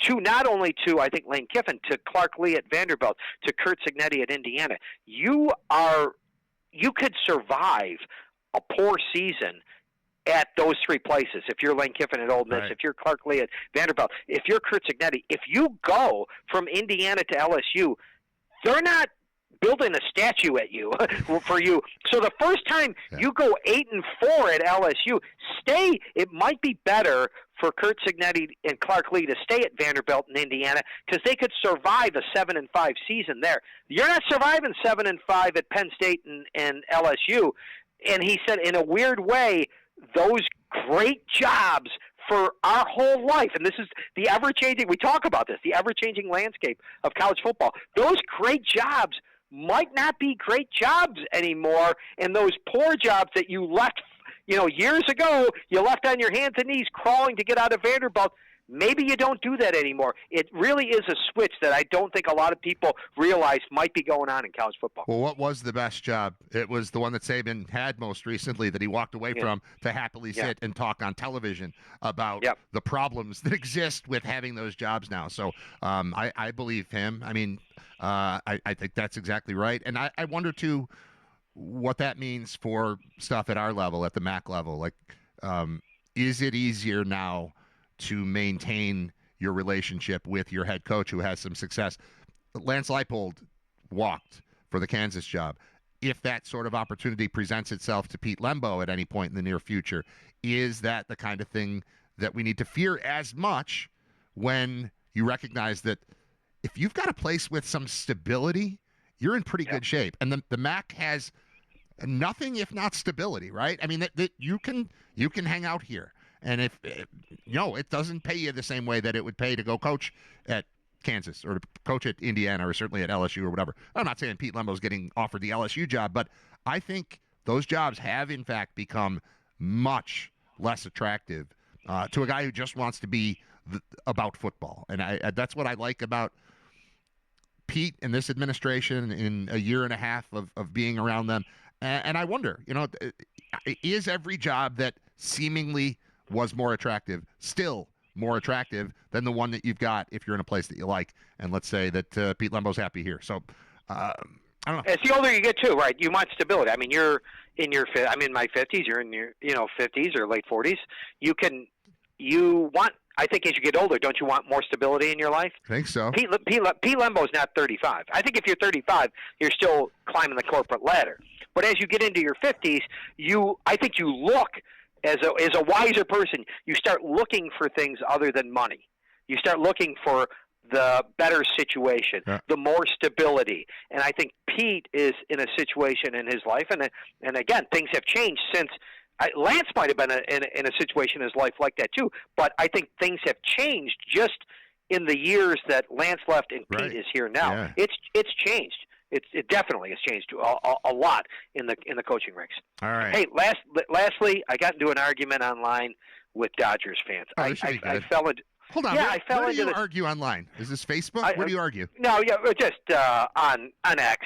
not only to, I think, Lane Kiffin, to Clark Lee at Vanderbilt, to Curt Cignetti at Indiana, you could survive a poor season at those three places. If you're Lane Kiffin at Ole Miss, right. If you're Clark Lee at Vanderbilt, if you're Curt Cignetti, if you go from Indiana to LSU, they're not building a statue at you for you. So the first time you go 8-4 at LSU, stay. It might be better for Curt Cignetti and Clark Lee to stay at Vanderbilt and Indiana, because they could survive a 7-5 season there. You're not surviving 7-5 at Penn State and LSU. And he said, in a weird way, those great jobs for our whole life, and this is the ever-changing, we talk about this, the ever-changing landscape of college football, those great jobs might not be great jobs anymore, and those poor jobs that you left, years ago, you left on your hands and knees crawling to get out of Vanderbilt, maybe you don't do that anymore. It really is a switch that I don't think a lot of people realize might be going on in college football. Well, what was the best job? It was the one that Saban had most recently that he walked away from to happily sit and talk on television about the problems that exist with having those jobs now. So I believe him. I think that's exactly right. And I wonder, too, what that means for stuff at our level, at the MAC level. Like, is it easier now to maintain your relationship with your head coach who has some success? Lance Leipold walked for the Kansas job. If that sort of opportunity presents itself to Pete Lembo at any point in the near future, is that the kind of thing that we need to fear as much when you recognize that if you've got a place with some stability, you're in pretty good shape? And the MAC has nothing if not stability, right? I mean, that you can hang out here. And if it doesn't pay you the same way that it would pay to go coach at Kansas or to coach at Indiana or certainly at LSU or whatever. I'm not saying Pete Lembo's getting offered the LSU job, but I think those jobs have in fact become much less attractive to a guy who just wants to be about football. And that's what I like about Pete and this administration in a year and a half of being around them. And I wonder, is every job that seemingly was more attractive still more attractive than the one that you've got if you're in a place that you like? And let's say that Pete Lembo's happy here. So I don't know. As the older you get too, right? You want stability. I mean, I'm in my 50s. You're in your 50s or late 40s. I think as you get older, don't you want more stability in your life? I think so. Pete Lembo's not 35. I think if you're 35, you're still climbing the corporate ladder. But as you get into your 50s, I think you look as a wiser person. You start looking for things other than money. You start looking for the better situation, the more stability. And I think Pete is in a situation in his life, and again, things have changed since. Lance might have been in a situation in his life like that too, but I think things have changed just in the years that Lance left and Pete is here now. Yeah. It's changed. It definitely has changed a lot in the coaching ranks. All right. Hey, lastly, I got into an argument online with Dodgers fans. Oh, this should be good. I fell into. Hold on. Yeah, where do you argue online? Is this Facebook? Where do you argue? No, just on X.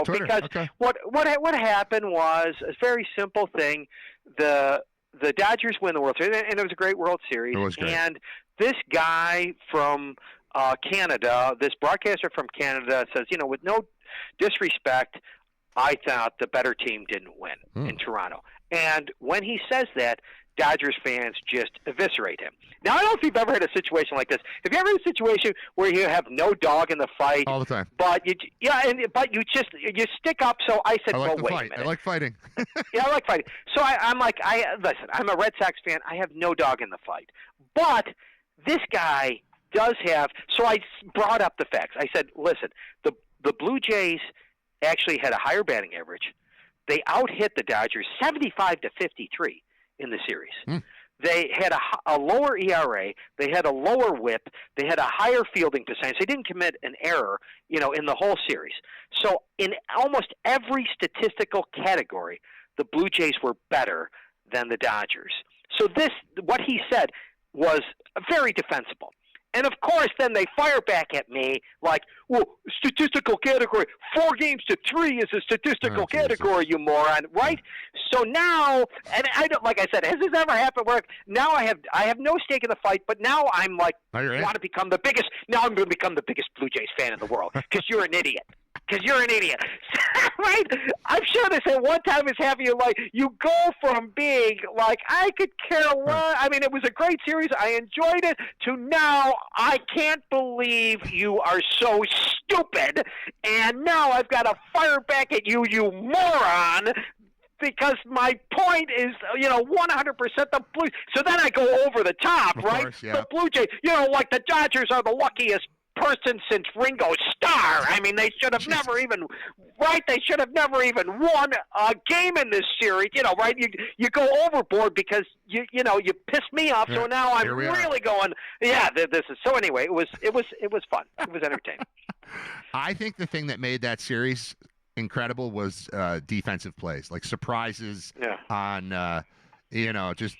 Twitter. Because okay. what happened was a very simple thing. The Dodgers win the World Series, and it was a great World Series. It was great. And this guy from Canada, this broadcaster from Canada, says, with no disrespect, I thought the better team didn't win in Toronto. And when he says that, Dodgers fans just eviscerate him. Now, I don't know if you've ever had a situation like this. Have you ever had a situation where you have no dog in the fight? All the time. But you stick up. So I said, I like wait fight. a minute. I like fighting. Yeah, I like fighting. So I'm like, listen, I'm a Red Sox fan. I have no dog in the fight. But this guy does have. So I brought up the facts. I said, listen, the Blue Jays actually had a higher batting average. They out-hit the Dodgers 75-53 in the series. They had a lower ERA. They had a lower WHIP. They had a higher fielding percentage. They didn't commit an error, in the whole series. So in almost every statistical category, the Blue Jays were better than the Dodgers. So what he said was very defensible. And, of course, then they fire back at me like, well, statistical category, 4 games to 3 is a statistical category, you moron, right? So now, and I don't, like I said, has this ever happened where now I have no stake in the fight, but now I'm like, want to become the biggest, now I'm going to become the biggest Blue Jays fan in the world because you're an idiot. Because you're an idiot. Right? I'm sure they said one time is having you like, you go from being like, I could care less. I mean, it was a great series. I enjoyed it. To now, I can't believe you are so stupid. And now I've got to fire back at you, you moron. Because my point is, 100% the Blue. So then I go over the top, of right? Course, yeah. The Blue Jays, like the Dodgers are the luckiest person since Ringo Starr. I mean, they should have never even, right? They should have never even won a game in this series, right? You go overboard because you pissed me off. Yeah, so now I'm really going. Yeah, this is so. Anyway, it was fun. It was entertaining. I think the thing that made that series incredible was defensive plays, like surprises on, just.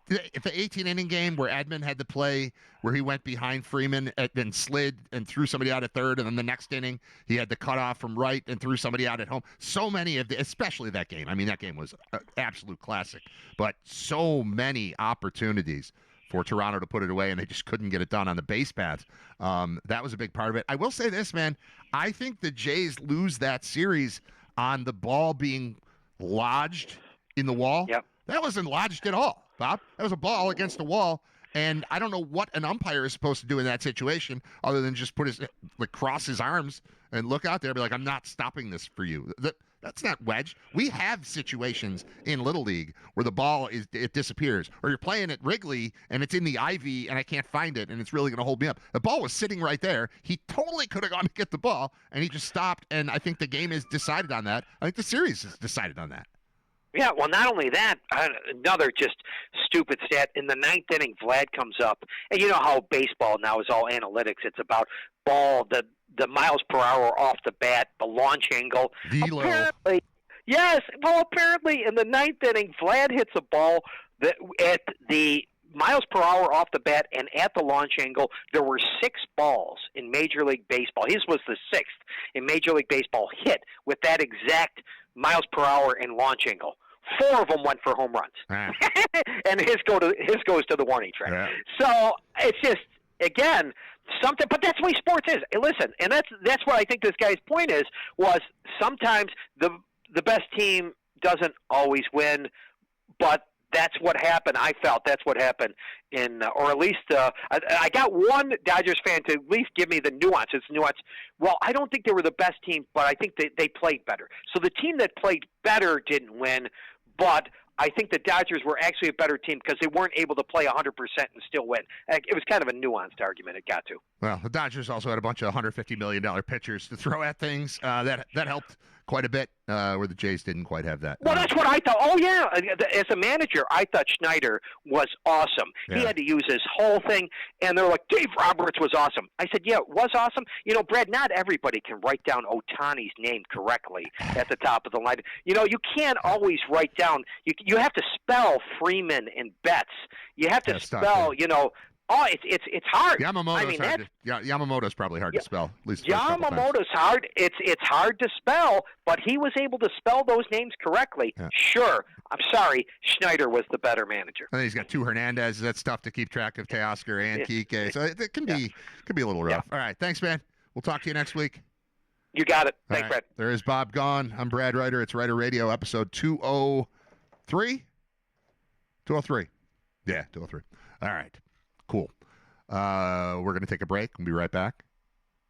The 18-inning game where Edman had the play where he went behind Freeman and then slid and threw somebody out at third, and then the next inning he had the cutoff from right and threw somebody out at home. So many especially that game. I mean, that game was an absolute classic, but so many opportunities for Toronto to put it away, and they just couldn't get it done on the base paths. That was a big part of it. I will say this, man. I think the Jays lose that series on the ball being lodged in the wall. Yep. That wasn't lodged at all, Bob. That was a ball against the wall. And I don't know what an umpire is supposed to do in that situation other than just cross his arms and look out there and be like, I'm not stopping this for you. That's not wedge. We have situations in Little League where the ball it disappears, or you're playing at Wrigley and it's in the ivy and I can't find it and it's really going to hold me up. The ball was sitting right there. He totally could have gone to get the ball and he just stopped. And I think the game is decided on that. I think the series is decided on that. Yeah, well, not only that, another just stupid stat. In the ninth inning, Vlad comes up, and you know how baseball now is all analytics. It's about ball, the miles per hour off the bat, the launch angle. Velo. Apparently, yes. Well, apparently in the ninth inning, Vlad hits a ball that at the miles per hour off the bat and at the launch angle, there were 6 balls in Major League Baseball. His was the 6th in Major League Baseball hit with that exact miles per hour and launch angle. 4 of them went for home runs, and his goes to the warning track. Yeah. So it's just, again, something. But that's the way sports is. And listen, and that's what I think this guy's point was sometimes the best team doesn't always win, but that's what happened. I felt that's what happened or at least I got one Dodgers fan to at least give me the nuance. It's nuance. Well, I don't think they were the best team, but I think they played better. So the team that played better didn't win, but I think the Dodgers were actually a better team because they weren't able to play 100% and still win. It was kind of a nuanced argument. It got to. Well, the Dodgers also had a bunch of $150 million pitchers to throw at things. That helped quite a bit, where the Jays didn't quite have that. Well, that's what I thought. Oh, yeah. As a manager, I thought Schneider was awesome. Yeah. He had to use his whole thing, and they're like, Dave Roberts was awesome. I said, yeah, it was awesome. You know, Brad, not everybody can write down Ohtani's name correctly at the top of the line. You know, you can't always write down. You have to spell Freeman and Betts. You have to Yeah, spell, you know. Oh, it's hard. Yamamoto's probably hard to spell. At least the first couple times. Yamamoto's hard. It's hard to spell, but he was able to spell those names correctly. Yeah. Sure, I'm sorry, Schneider was the better manager. And then he's got 2 Hernandez. That's tough to keep track of, Teoscar and Kike. So it can be a little rough. All right, thanks, man. We'll talk to you next week. You got it. All Thanks, right. Brad. There is Bob Gone. I'm Brad Ryder. It's Ryder Radio, episode 203. 203. Yeah, 203. All right. Cool. We're going to take a break. We'll be right back.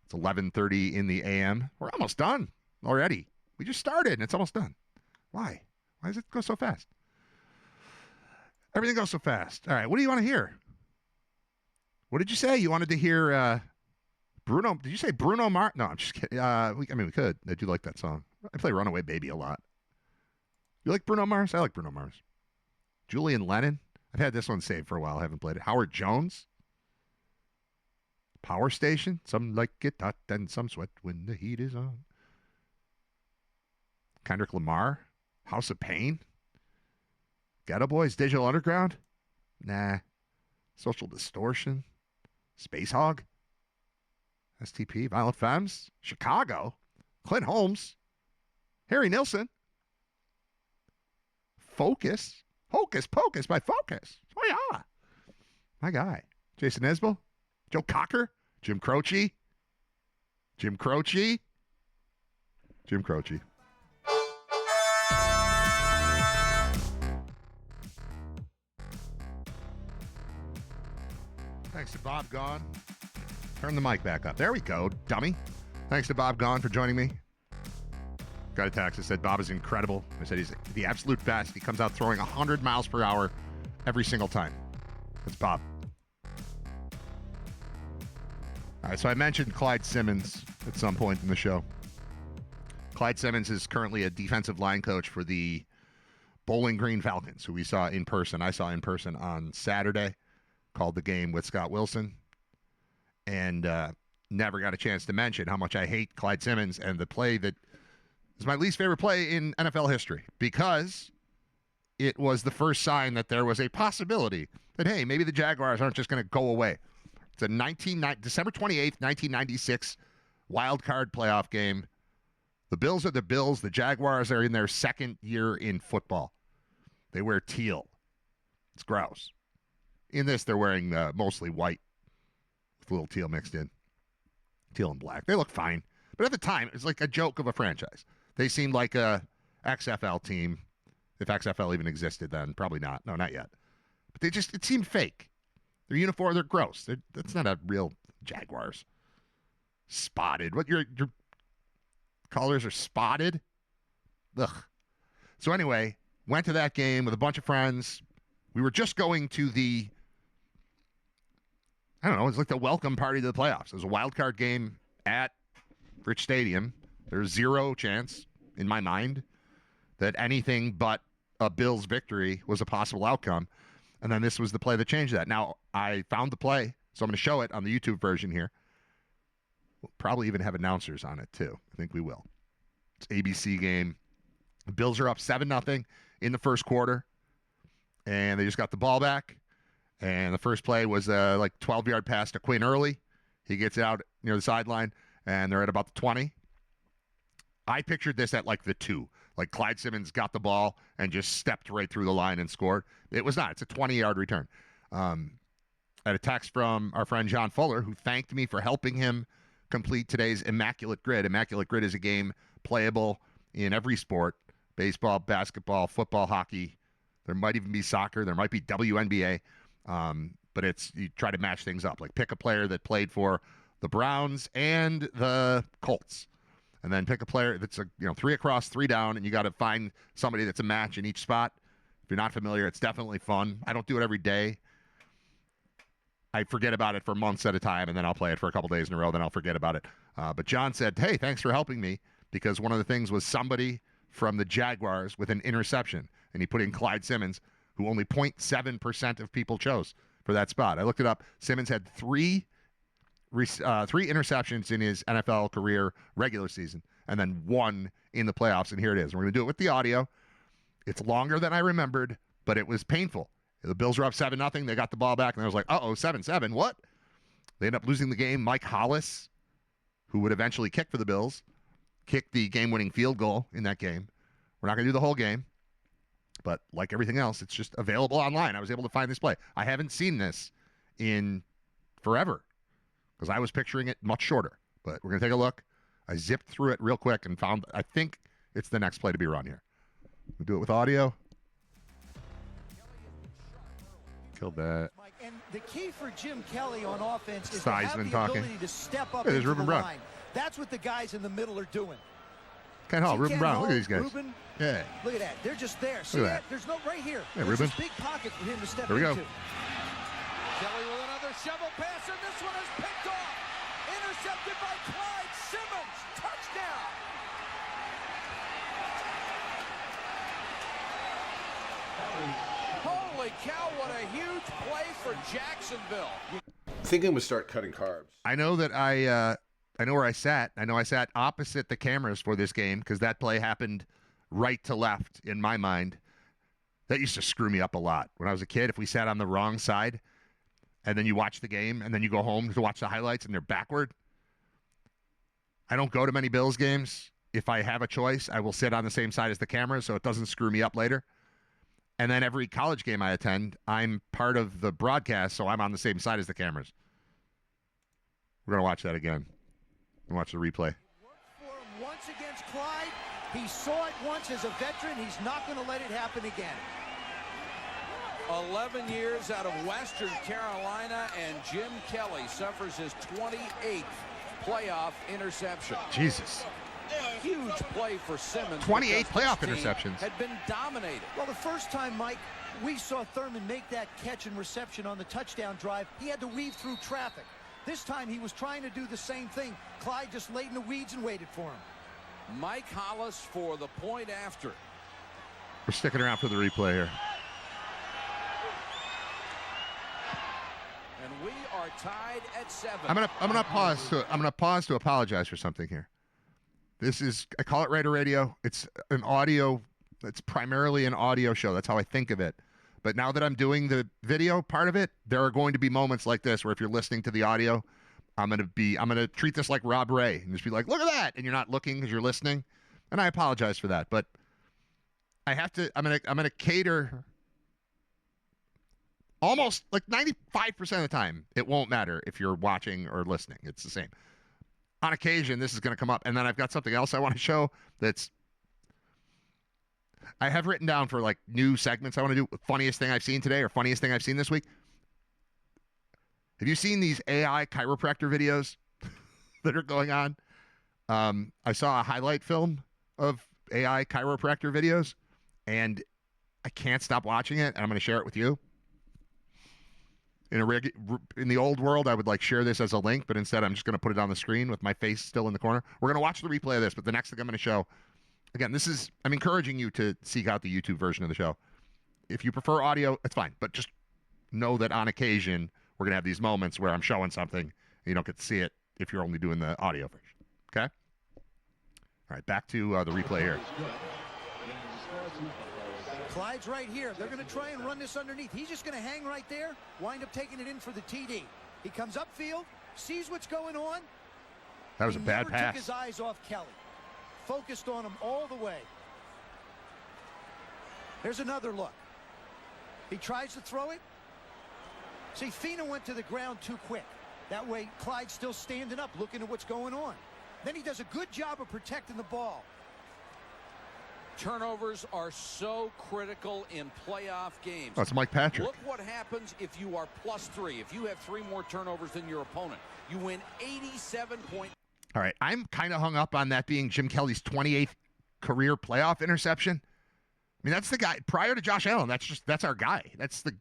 It's 11:30 in the a.m. We're almost done already. We just started, and it's almost done. Why? Why does it go so fast? Everything goes so fast. All right, what do you want to hear? What did you say? You wanted to hear Bruno? Did you say Bruno Mars? No, I'm just kidding. We could. I do like that song. I play Runaway Baby a lot. You like Bruno Mars? I like Bruno Mars. Julian Lennon? I've had this one saved for a while. I haven't played it. Howard Jones? Power Station? Some like it hot and some sweat when the heat is on. Kendrick Lamar? House of Pain? Ghetto Boys? Digital Underground? Nah. Social Distortion? Space Hog? STP? Violent Femmes? Chicago? Clint Holmes? Harry Nilsson? Focus? Hocus Pocus by Focus. Oh, yeah. My guy. Jason Isbell? Joe Cocker? Jim Croce? Jim Croce? Jim Croce. Thanks to Bob Gone. Turn the mic back up. There we go, dummy. Thanks to Bob Gone for joining me. Got a text that said Bob is incredible. I said he's the absolute best. He comes out throwing 100 miles per hour every single time. That's Bob. All right, so I mentioned Clyde Simmons at some point in the show. Clyde Simmons is currently a defensive line coach for the Bowling Green Falcons, who we saw in person. I saw in person on Saturday. Called the game with Scott Wilson. And never got a chance to mention how much I hate Clyde Simmons and the play that is my least favorite play in NFL history, because it was the first sign that there was a possibility that, hey, maybe the Jaguars aren't just going to go away. It's a December 28th, 1996 wild card playoff game. The Bills are the Bills. The Jaguars are in their second year in football. They wear teal. It's gross. In this, they're wearing mostly white with a little teal mixed in. Teal and black. They look fine. But at the time, it's like a joke of a franchise. They seemed like a XFL team, if XFL even existed then. Probably not. No, not yet. But it seemed fake. Their uniform, they're gross. That's not a real Jaguars. Spotted. What, your colors are spotted? Ugh. So anyway, went to that game with a bunch of friends. We were just going to the, I don't know, it was like the welcome party to the playoffs. It was a wild card game at Rich Stadium. There's zero chance, in my mind, that anything but a Bills victory was a possible outcome. And then this was the play that changed that. Now, I found the play, so I'm going to show it on the YouTube version here. We'll probably even have announcers on it, too. I think we will. It's ABC game. The Bills are up 7-0 in the first quarter, and they just got the ball back. And the first play was like 12-yard pass to Quinn Early. He gets it out near the sideline, and they're at about the 20. I pictured this at like the 2. Like Clyde Simmons got the ball and just stepped right through the line and scored. It was not. It's a 20-yard return. I had a text from our friend John Fuller, who thanked me for helping him complete today's Immaculate Grid. Immaculate Grid is a game playable in every sport: baseball, basketball, football, hockey. There might even be soccer. There might be WNBA. But you try to match things up. Like pick a player that played for the Browns and the Colts, and then pick a player that's 3 across, 3 down, and you got to find somebody that's a match in each spot. If you're not familiar, it's definitely fun. I don't do it every day. I forget about it for months at a time, and then I'll play it for a couple days in a row, then I'll forget about it. But John said, hey, thanks for helping me, because one of the things was somebody from the Jaguars with an interception, and he put in Clyde Simmons, who only 0.7% of people chose for that spot. I looked it up. Simmons had three interceptions in his NFL career regular season, and then 1 in the playoffs, and here it is. We're going to do it with the audio. It's longer than I remembered, but it was painful. The Bills were up 7-0. They got the ball back, and I was like, uh-oh, 7-7, what? They end up losing the game. Mike Hollis, who would eventually kick for the Bills, kicked the game-winning field goal in that game. We're not going to do the whole game, but like everything else, it's just available online. I was able to find this play. I haven't seen this in forever because I was picturing it much shorter, but we're going to take a look. I zipped through it real quick and found, I think it's the next play to be run here. We'll do it with audio. Killed that. And the key for Jim Kelly on offense is Seisman to have the talking. ability to step up Hey, there's into Ruben the Brown. line. That's what the guys in the middle are doing. Ken Hall, See Ruben Ken Brown. Hall, Look at these guys. Ruben, Yeah. look at that. They're just there. See Look at that? that. There's no right here. Yeah, There's Ruben. this big pocket for him to step Here we go. into. Kelly with another shovel pass, and this one is picked off. Intercepted by Clyde Simmons. Touchdown. Holy cow, what a huge play for Jacksonville. Thinking we start cutting carbs. I know that I know where I sat. I know I sat opposite the cameras for this game because that play happened right to left in my mind. That used to screw me up a lot. When I was a kid, if we sat on the wrong side and then you watch the game and then you go home to watch the highlights and they're backward. I don't go to many Bills games. If I have a choice, I will sit on the same side as the camera so it doesn't screw me up later. And then every college game I attend, I'm part of the broadcast, so I'm on the same side as the cameras. We're going to watch that again. We'll watch the replay. Worked for him once against Clyde. He saw it once as a veteran. He's not going to let it happen again. 11 years out of Western Carolina, and Jim Kelly suffers his 28th playoff interception. Jesus. Huge play for Simmons. 28 because playoff this team interceptions. had been dominated. Well, the first time, Mike, we saw Thurman make that catch and reception on the touchdown drive, he had to weave through traffic. This time he was trying to do the same thing. Clyde just laid in the weeds and waited for him. Mike Hollis for the point after. We're sticking around for the replay here. And we are tied at 7. I'm gonna pause to apologize for something here. This is, I call it Raider Radio. It's an audio. It's primarily an audio show. That's how I think of it. But now that I'm doing the video part of it, there are going to be moments like this where if you're listening to the audio, I'm gonna treat this like Rob Ray and just be like, look at that, and you're not looking because you're listening. And I apologize for that, but I have to. I'm gonna cater. Almost like 95% of the time, it won't matter if you're watching or listening. It's the same. On occasion, this is going to come up, and then I've got something else I want to show that's I have written down for like new segments I want to do. Funniest thing I've seen today or funniest thing I've seen this week. Have you seen these AI chiropractor videos that are going on? I saw a highlight film of AI chiropractor videos, and I can't stop watching it, and I'm going to share it with you. In the old world, I would like share this as a link, but instead I'm just going to put it on the screen with my face still in the corner. We're going to watch the replay of this, but the next thing I'm going to show, again, I'm encouraging you to seek out the YouTube version of the show. If you prefer audio, it's fine, but just know that on occasion we're going to have these moments where I'm showing something and you don't get to see it if you're only doing the audio version. Okay? All right, back to the replay here. Clyde's right here. They're going to try and run this underneath. He's just going to hang right there, wind up taking it in for the TD. He comes upfield, sees what's going on. That was a bad He never pass. took his eyes off Kelly. Focused on him all the way. Here's another look. He tries to throw it. See, Fina went to the ground too quick. That way, Clyde's still standing up, looking at what's going on. Then he does a good job of protecting the ball. Turnovers are so critical in playoff games. Oh, it's Mike Patrick. Look what happens if you are +3. If you have 3 more turnovers than your opponent, you win 87 points. All right, I'm kind of hung up on that being Jim Kelly's 28th career playoff interception. I mean, that's the guy prior to Josh Allen. That's our guy. That's the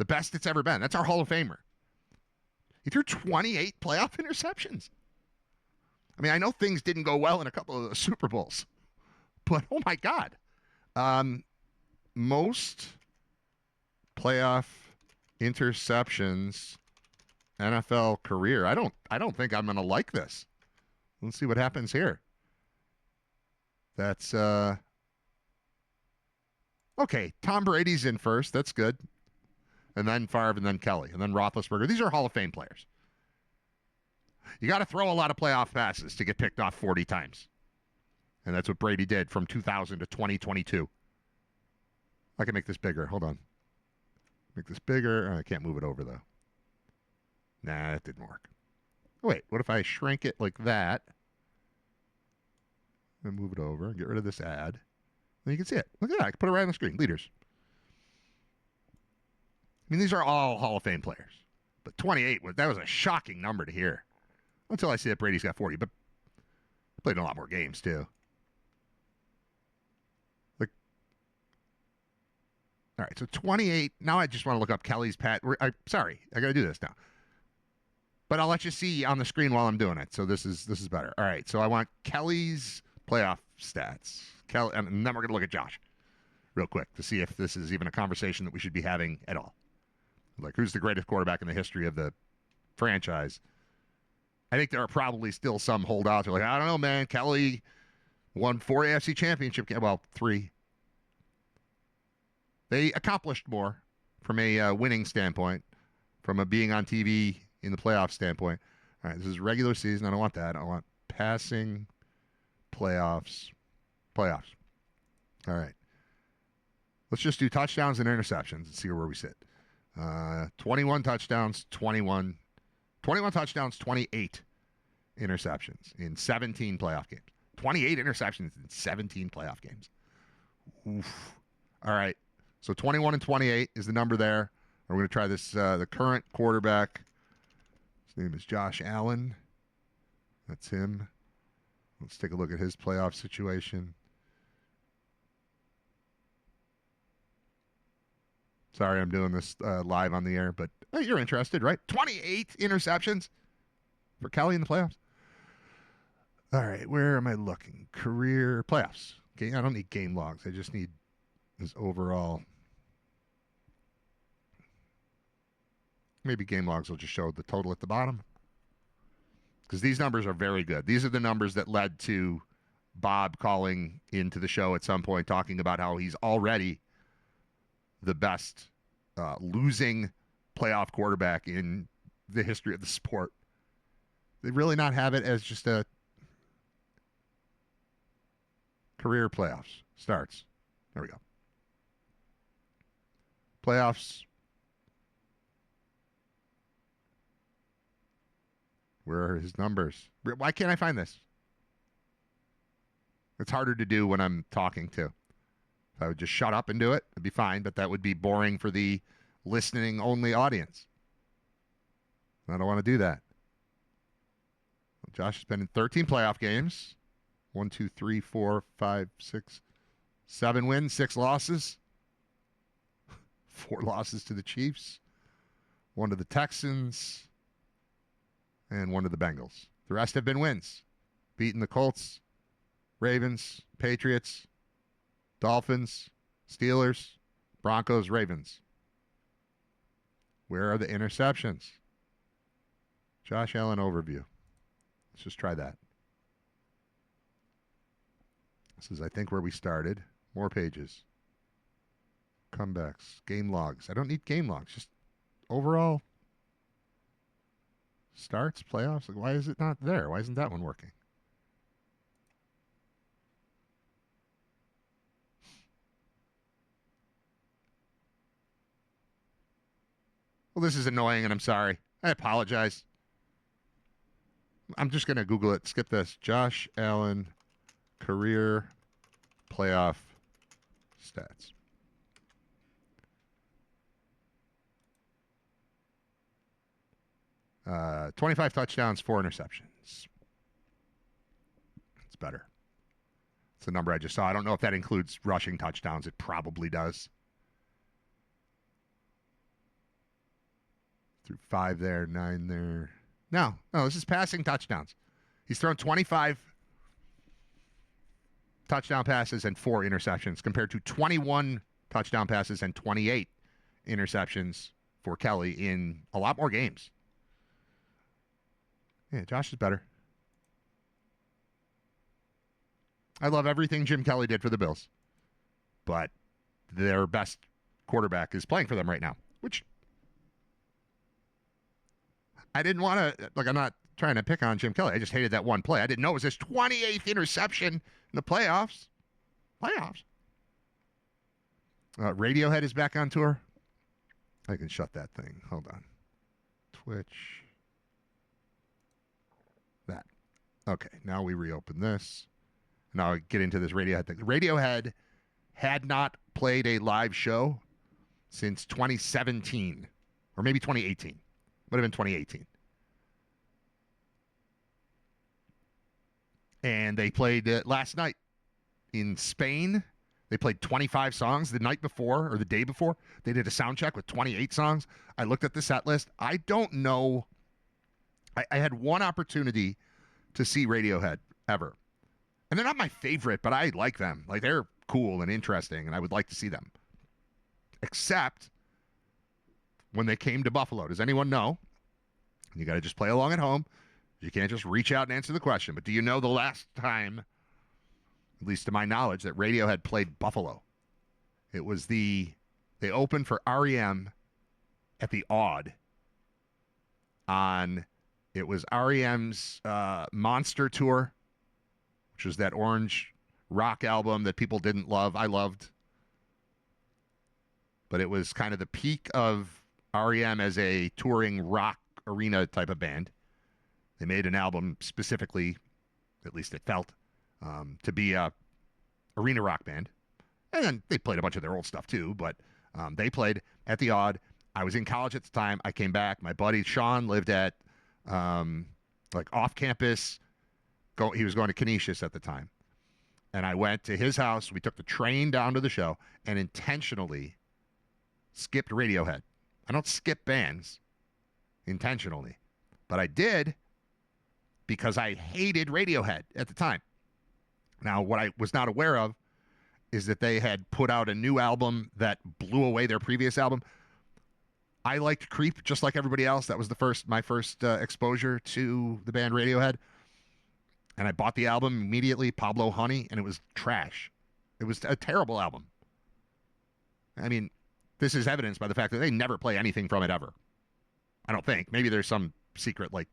best it's ever been. That's our Hall of Famer. He threw 28 playoff interceptions. I mean, I know things didn't go well in a couple of the Super Bowls, but oh my God, most playoff interceptions NFL career. I don't think I'm gonna like this. Let's see what happens here. That's okay. Tom Brady's in first. That's good. And then Favre, and then Kelly, and then Roethlisberger. These are Hall of Fame players. You got to throw a lot of playoff passes to get picked off 40 times. And that's what Brady did from 2000 to 2022. I can make this bigger. Hold on. Make this bigger. Oh, I can't move it over, though. Nah, that didn't work. Oh, wait. What if I shrink it like that? And move it over. Get rid of this ad. Then you can see it. Look at that. I can put it right on the screen. Leaders. I mean, these are all Hall of Fame players. But 28, that was a shocking number to hear. Until I see that Brady's got 40. But he played in a lot more games, too. All right, so 28. Now I just want to look up Kelly's sorry, I got to do this now. But I'll let you see on the screen while I'm doing it. So this is better. All right, so I want Kelly's playoff stats. And then we're going to look at Josh real quick to see if this is even a conversation that we should be having at all. Like, who's the greatest quarterback in the history of the franchise? I think there are probably still some holdouts who are like, I don't know, man. Kelly won 4 AFC championship games. Well, 3. They accomplished more from a winning standpoint, from a being on TV in the playoff standpoint. All right, this is regular season. I don't want that. I want passing, playoffs. All right. Let's just do touchdowns and interceptions and see where we sit. 21 touchdowns, 28 interceptions in 17 playoff games. 28 interceptions in 17 playoff games. Oof. All right. So 21 and 28 is the number there. We're going to try this. The current quarterback, his name is Josh Allen. That's him. Let's take a look at his playoff situation. Sorry, I'm doing this live on the air, but you're interested, right? 28 interceptions for Kelly in the playoffs. All right, where am I looking? Career playoffs. Okay, I don't need game logs. I just need his overall. Maybe game logs will just show the total at the bottom. Because these numbers are very good. These are the numbers that led to Bob calling into the show at some point, talking about how he's already the best losing playoff quarterback in the history of the sport. They really not have it as just a career playoffs starts. There we go. Playoffs. Where are his numbers? Why can't I find this? It's harder to do when I'm talking too. If I would just shut up and do it, it'd be fine, but that would be boring for the listening only audience. I don't want to do that. Josh has been in 13 playoff games. 1, 2, 3, 4, 5, 6, 7 wins, 6 losses. 4 losses to the Chiefs, 1 to the Texans, and 1 to the Bengals. The rest have been wins. Beating the Colts, Ravens, Patriots, Dolphins, Steelers, Broncos, Ravens. Where are the interceptions? Josh Allen overview. Let's just try that. This is, I think, where we started. More pages. Comebacks. Game logs. I don't need game logs. Just overall starts, playoffs. Like, why is it not there? Why isn't that one working? Well, this is annoying, and I'm sorry. I apologize. I'm just going to Google it. Skip this. Josh Allen career playoff stats. Uh, 25 touchdowns, 4 interceptions. It's better. It's the number I just saw. I don't know if that includes rushing touchdowns. It probably does. Through 5 there, 9 there. No, this is passing touchdowns. He's thrown 25 touchdown passes and 4 interceptions compared to 21 touchdown passes and 28 interceptions for Kelly in a lot more games. Yeah, Josh is better. I love everything Jim Kelly did for the Bills, but their best quarterback is playing for them right now, which I didn't want to, like, I'm not trying to pick on Jim Kelly. I just hated that one play. I didn't know it was his 28th interception in the playoffs. Radiohead is back on tour. I can shut that thing. Hold on. Twitch. That. Okay, now we reopen this. Now I get into this Radiohead thing. Radiohead had not played a live show since 2017, or maybe 2018. Would have been 2018. And they played last night in Spain. They played 25 songs the night before or the day before. They did a sound check with 28 songs. I looked at the set list. I don't know. I had one opportunity to see Radiohead ever. And they're not my favorite, but I like them. Like, they're cool and interesting, and I would like to see them. Except when they came to Buffalo. Does anyone know? You got to just play along at home. You can't just reach out and answer the question. But do you know the last time, at least to my knowledge, that Radiohead played Buffalo? It was they opened for REM at the Odd it was REM's Monster Tour, which was that orange rock album that people didn't love. I loved. But it was kind of the peak of REM as a touring rock arena type of band. They made an album specifically, at least it felt, to be a arena rock band. And then they played a bunch of their old stuff too, but they played at the Odd. I was in college at the time. I came back. My buddy Sean lived at like off campus. He was going to Canisius at the time. And I went to his house. We took the train down to the show and intentionally skipped Radiohead. I don't skip bands intentionally, but I did because I hated Radiohead at the time. Now, what I was not aware of is that they had put out a new album that blew away their previous album. I liked Creep just like everybody else. That was my first exposure to the band Radiohead. And I bought the album immediately, Pablo Honey, and it was trash. It was a terrible album. I mean, this is evidenced by the fact that they never play anything from it ever. I don't think. Maybe there's some secret, like,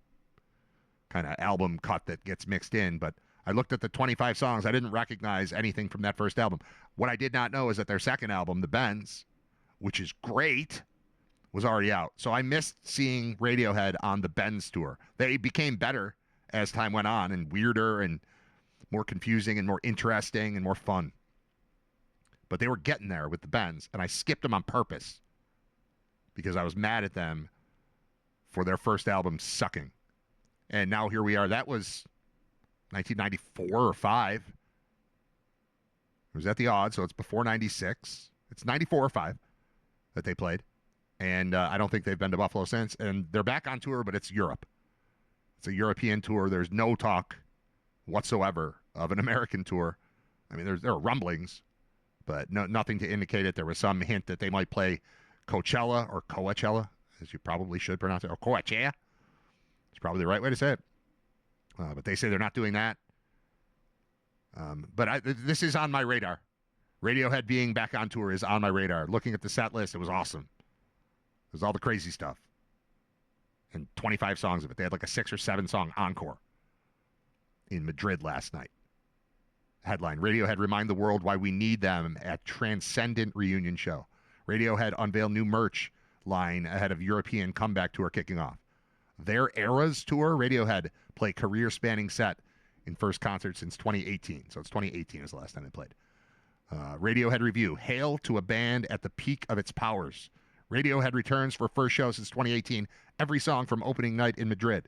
kind of album cut that gets mixed in, but I looked at the 25 songs. I didn't recognize anything from that first album. What I did not know is that their second album, The Bends, which is great, was already out. So I missed seeing Radiohead on the Bends tour. They became better as time went on and weirder and more confusing and more interesting and more fun. but they were getting there with the bends, and I skipped them on purpose because I was mad at them for their first album sucking. And now here we are. That was 1994 or 5. It was at the Odd, so it's before 96. It's 94 or 5 that they played. And I don't think they've been to Buffalo since. And they're back on tour, but it's Europe. It's a European tour. There's no talk whatsoever of an American tour. I mean, there are rumblings, but nothing to indicate it. There was some hint that they might play Coachella or Coachella, as you probably should pronounce it, or Coachella. It's probably the right way to say it. But they say they're not doing that. But this is on my radar. Radiohead being back on tour is on my radar. Looking at the set list, it was awesome. It was all the crazy stuff. And 25 songs of it. They had like a 6 or 7 song encore in Madrid last night. Headline, Radiohead remind the world why we need them at Transcendent Reunion Show. Radiohead unveil new merch line ahead of European comeback tour kicking off. Their Eras tour, Radiohead play career-spanning set in first concert since 2018. So it's 2018 is the last time they played. Radiohead review, hail to a band at the peak of its powers. Radiohead returns for first show since 2018. Every song from opening night in Madrid.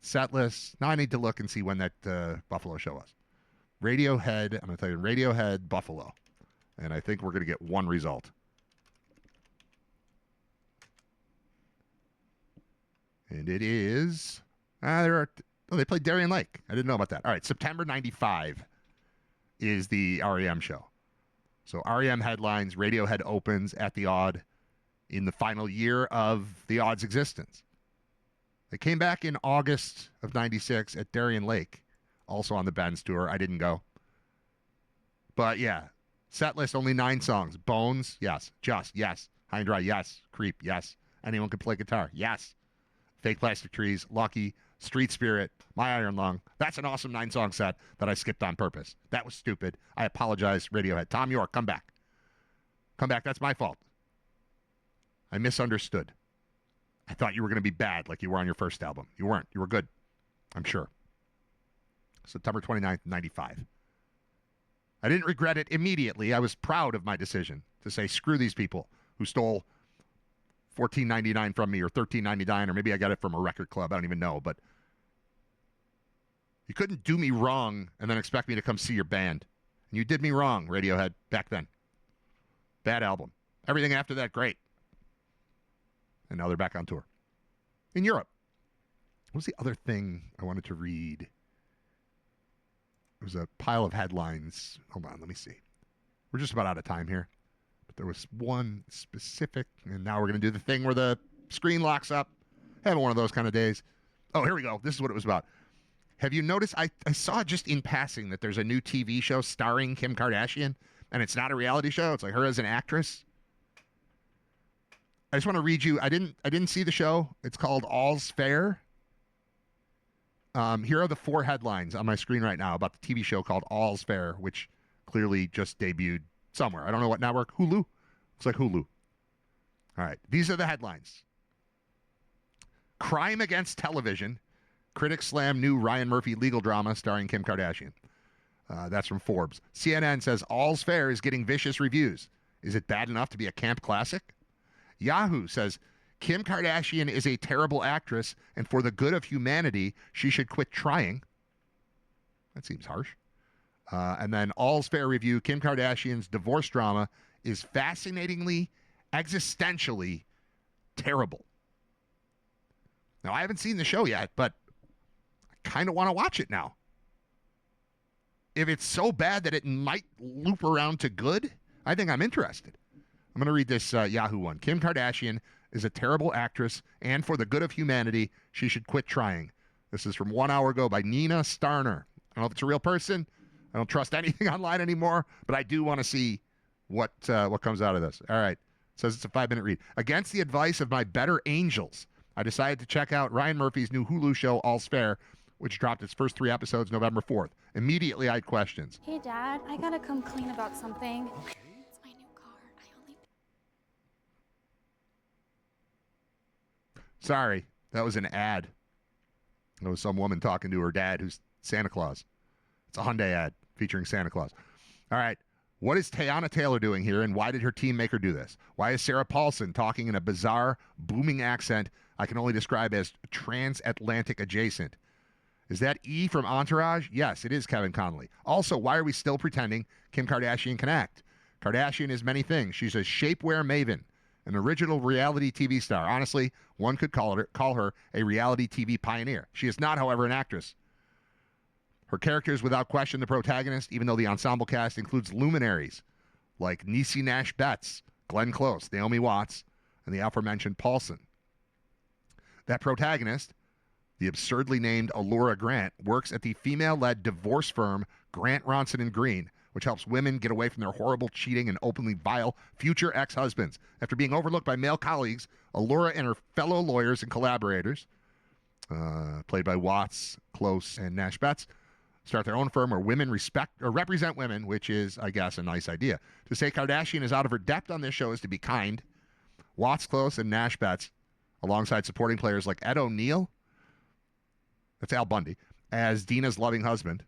Set list. Now I need to look and see when that Buffalo show was. Radiohead, I'm going to tell you, Radiohead, Buffalo. And I think we're going to get one result. And it is, they played Darien Lake. I didn't know about that. All right, September 95 is the REM show. So REM headlines, Radiohead opens at the Odd in the final year of the Odd's existence. They came back in August of 96 at Darien Lake, also on the Benz tour. I didn't go. But yeah, set list only 9 songs. Bones, yes. Just, yes. High and Dry, yes. Creep, yes. Anyone can play guitar, yes. Fake Plastic Trees, Lucky, Street Spirit, My Iron Lung. That's an awesome 9-song set that I skipped on purpose. That was stupid. I apologize, Radiohead. Tom York, come back. Come back. That's my fault. I misunderstood. I thought you were going to be bad like you were on your first album. You weren't. You were good. I'm sure. September 29th, 95. I didn't regret it immediately. I was proud of my decision to say, screw these people who stole $14.99 from me or $13.99, or maybe I got it from a record club. I don't even know. But you couldn't do me wrong and then expect me to come see your band. And you did me wrong, Radiohead, back then. Bad album. Everything after that, great. And now they're back on tour. In Europe. What was the other thing I wanted to read? It was a pile of headlines. Hold on, let me see. We're just about out of time here. But there was one specific, and now we're going to do the thing where the screen locks up. Having one of those kind of days. Oh, here we go. This is what it was about. Have you noticed, I saw just in passing that there's a new TV show starring Kim Kardashian, and it's not a reality show. It's like her as an actress. I just want to read you. I didn't see the show. It's called All's Fair. Here are the 4 headlines on my screen right now about the TV show called All's Fair, which clearly just debuted somewhere. I don't know what network. Hulu? Looks like Hulu. All right. These are the headlines. Crime Against Television. Critics slam new Ryan Murphy legal drama starring Kim Kardashian. That's from Forbes. CNN says All's Fair is getting vicious reviews. Is it bad enough to be a camp classic? Yahoo says Kim Kardashian is a terrible actress, and for the good of humanity, she should quit trying. That seems harsh. And then All's Fair review, Kim Kardashian's divorce drama is fascinatingly, existentially terrible. Now, I haven't seen the show yet, but I kind of want to watch it now. If it's so bad that it might loop around to good, I think I'm interested. I'm going to read this Yahoo one. Kim Kardashian is a terrible actress, and for the good of humanity, she should quit trying. This is from 1 hour ago by Nina Starner. I don't know if it's a real person. I don't trust anything online anymore, but I do want to see what comes out of this. All right. It says it's a 5-minute read. Against the advice of my better angels, I decided to check out Ryan Murphy's new Hulu show, All's Fair, which dropped its first 3 episodes November 4th. Immediately, I had questions. Hey, Dad, I gotta come clean about something. It's my new car. Sorry, that was an ad. It was some woman talking to her dad who's Santa Claus. It's a Hyundai ad featuring Santa Claus. All right. What is Teyana Taylor doing here, and why did her team make her do this? Why is Sarah Paulson talking in a bizarre, booming accent I can only describe as transatlantic adjacent? Is that E from Entourage? Yes, it is Kevin Connolly. Also, why are we still pretending Kim Kardashian can act? Kardashian is many things. She's a shapewear maven, an original reality TV star. Honestly, one could call her a reality TV pioneer. She is not, however, an actress. Her character is without question the protagonist, even though the ensemble cast includes luminaries like Niecy Nash Betts, Glenn Close, Naomi Watts, and the aforementioned Paulson. That protagonist, the absurdly named Allura Grant, works at the female-led divorce firm Grant Ronson & Green, which helps women get away from their horrible, cheating, and openly vile future ex-husbands. After being overlooked by male colleagues, Allura and her fellow lawyers and collaborators, played by Watts, Close, and Nash Betts, start their own firm where women respect or represent women, which is, I guess, a nice idea. To say Kardashian is out of her depth on this show is to be kind. Watts, Close, and Nash Betts, alongside supporting players like Ed O'Neill, that's Al Bundy, as Dina's loving husband.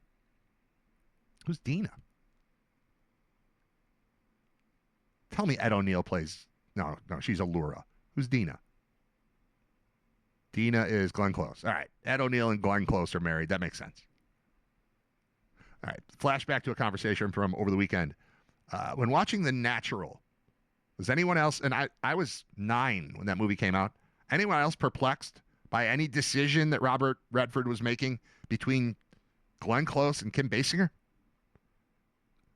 Who's Dina? Tell me Ed O'Neill plays... No, she's Allura. Who's Dina? Dina is Glenn Close. All right, Ed O'Neill and Glenn Close are married. That makes sense. All right, flashback to a conversation from over the weekend. When watching The Natural, was anyone else, and I was 9 when that movie came out, anyone else perplexed by any decision that Robert Redford was making between Glenn Close and Kim Basinger?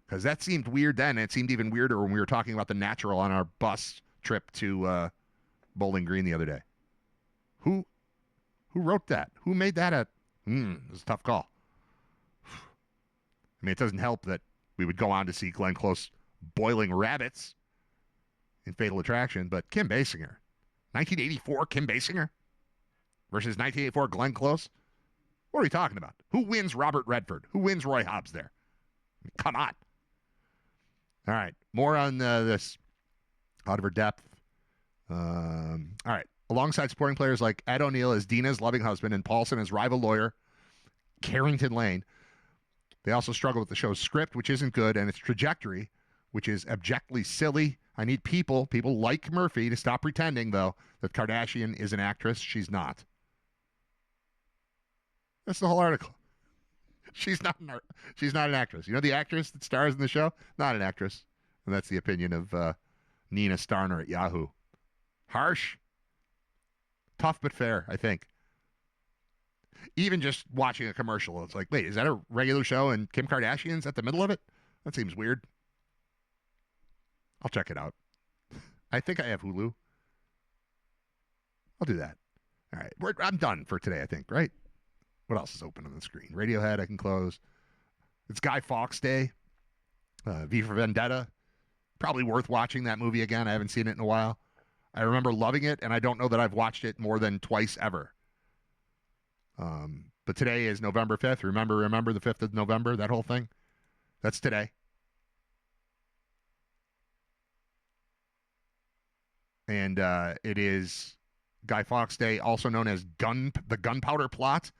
Because that seemed weird then, and it seemed even weirder when we were talking about The Natural on our bus trip to Bowling Green the other day. Who wrote that? Who made that it was a tough call. I mean, it doesn't help that we would go on to see Glenn Close boiling rabbits in Fatal Attraction, but Kim Basinger. 1984 Kim Basinger versus 1984 Glenn Close? What are we talking about? Who wins Robert Redford? Who wins Roy Hobbs there? I mean, come on. All right, more on this out of her depth. All right, alongside supporting players like Ed O'Neill as Dina's loving husband and Paulson as rival lawyer Carrington Lane, they also struggle with the show's script, which isn't good, and its trajectory, which is abjectly silly. I need people like Murphy, to stop pretending, though, that Kardashian is an actress. She's not. That's the whole article. She's not an actress. You know the actress that stars in the show? Not an actress. And that's the opinion of Nina Starner at Yahoo. Harsh. Tough but fair, I think. Even just watching a commercial, it's like, wait, is that a regular show and Kim Kardashian's at the middle of it? That seems weird. I'll check it out. I think I have Hulu. I'll do that. All right. I'm done for today, I think, right? What else is open on the screen? Radiohead, I can close. It's Guy Fawkes Day. V for Vendetta. Probably worth watching that movie again. I haven't seen it in a while. I remember loving it, and I don't know that I've watched it more than twice ever. But today is November 5th. Remember the 5th of November, that whole thing? That's today. And it is Guy Fawkes Day, also known as the Gunpowder Plot.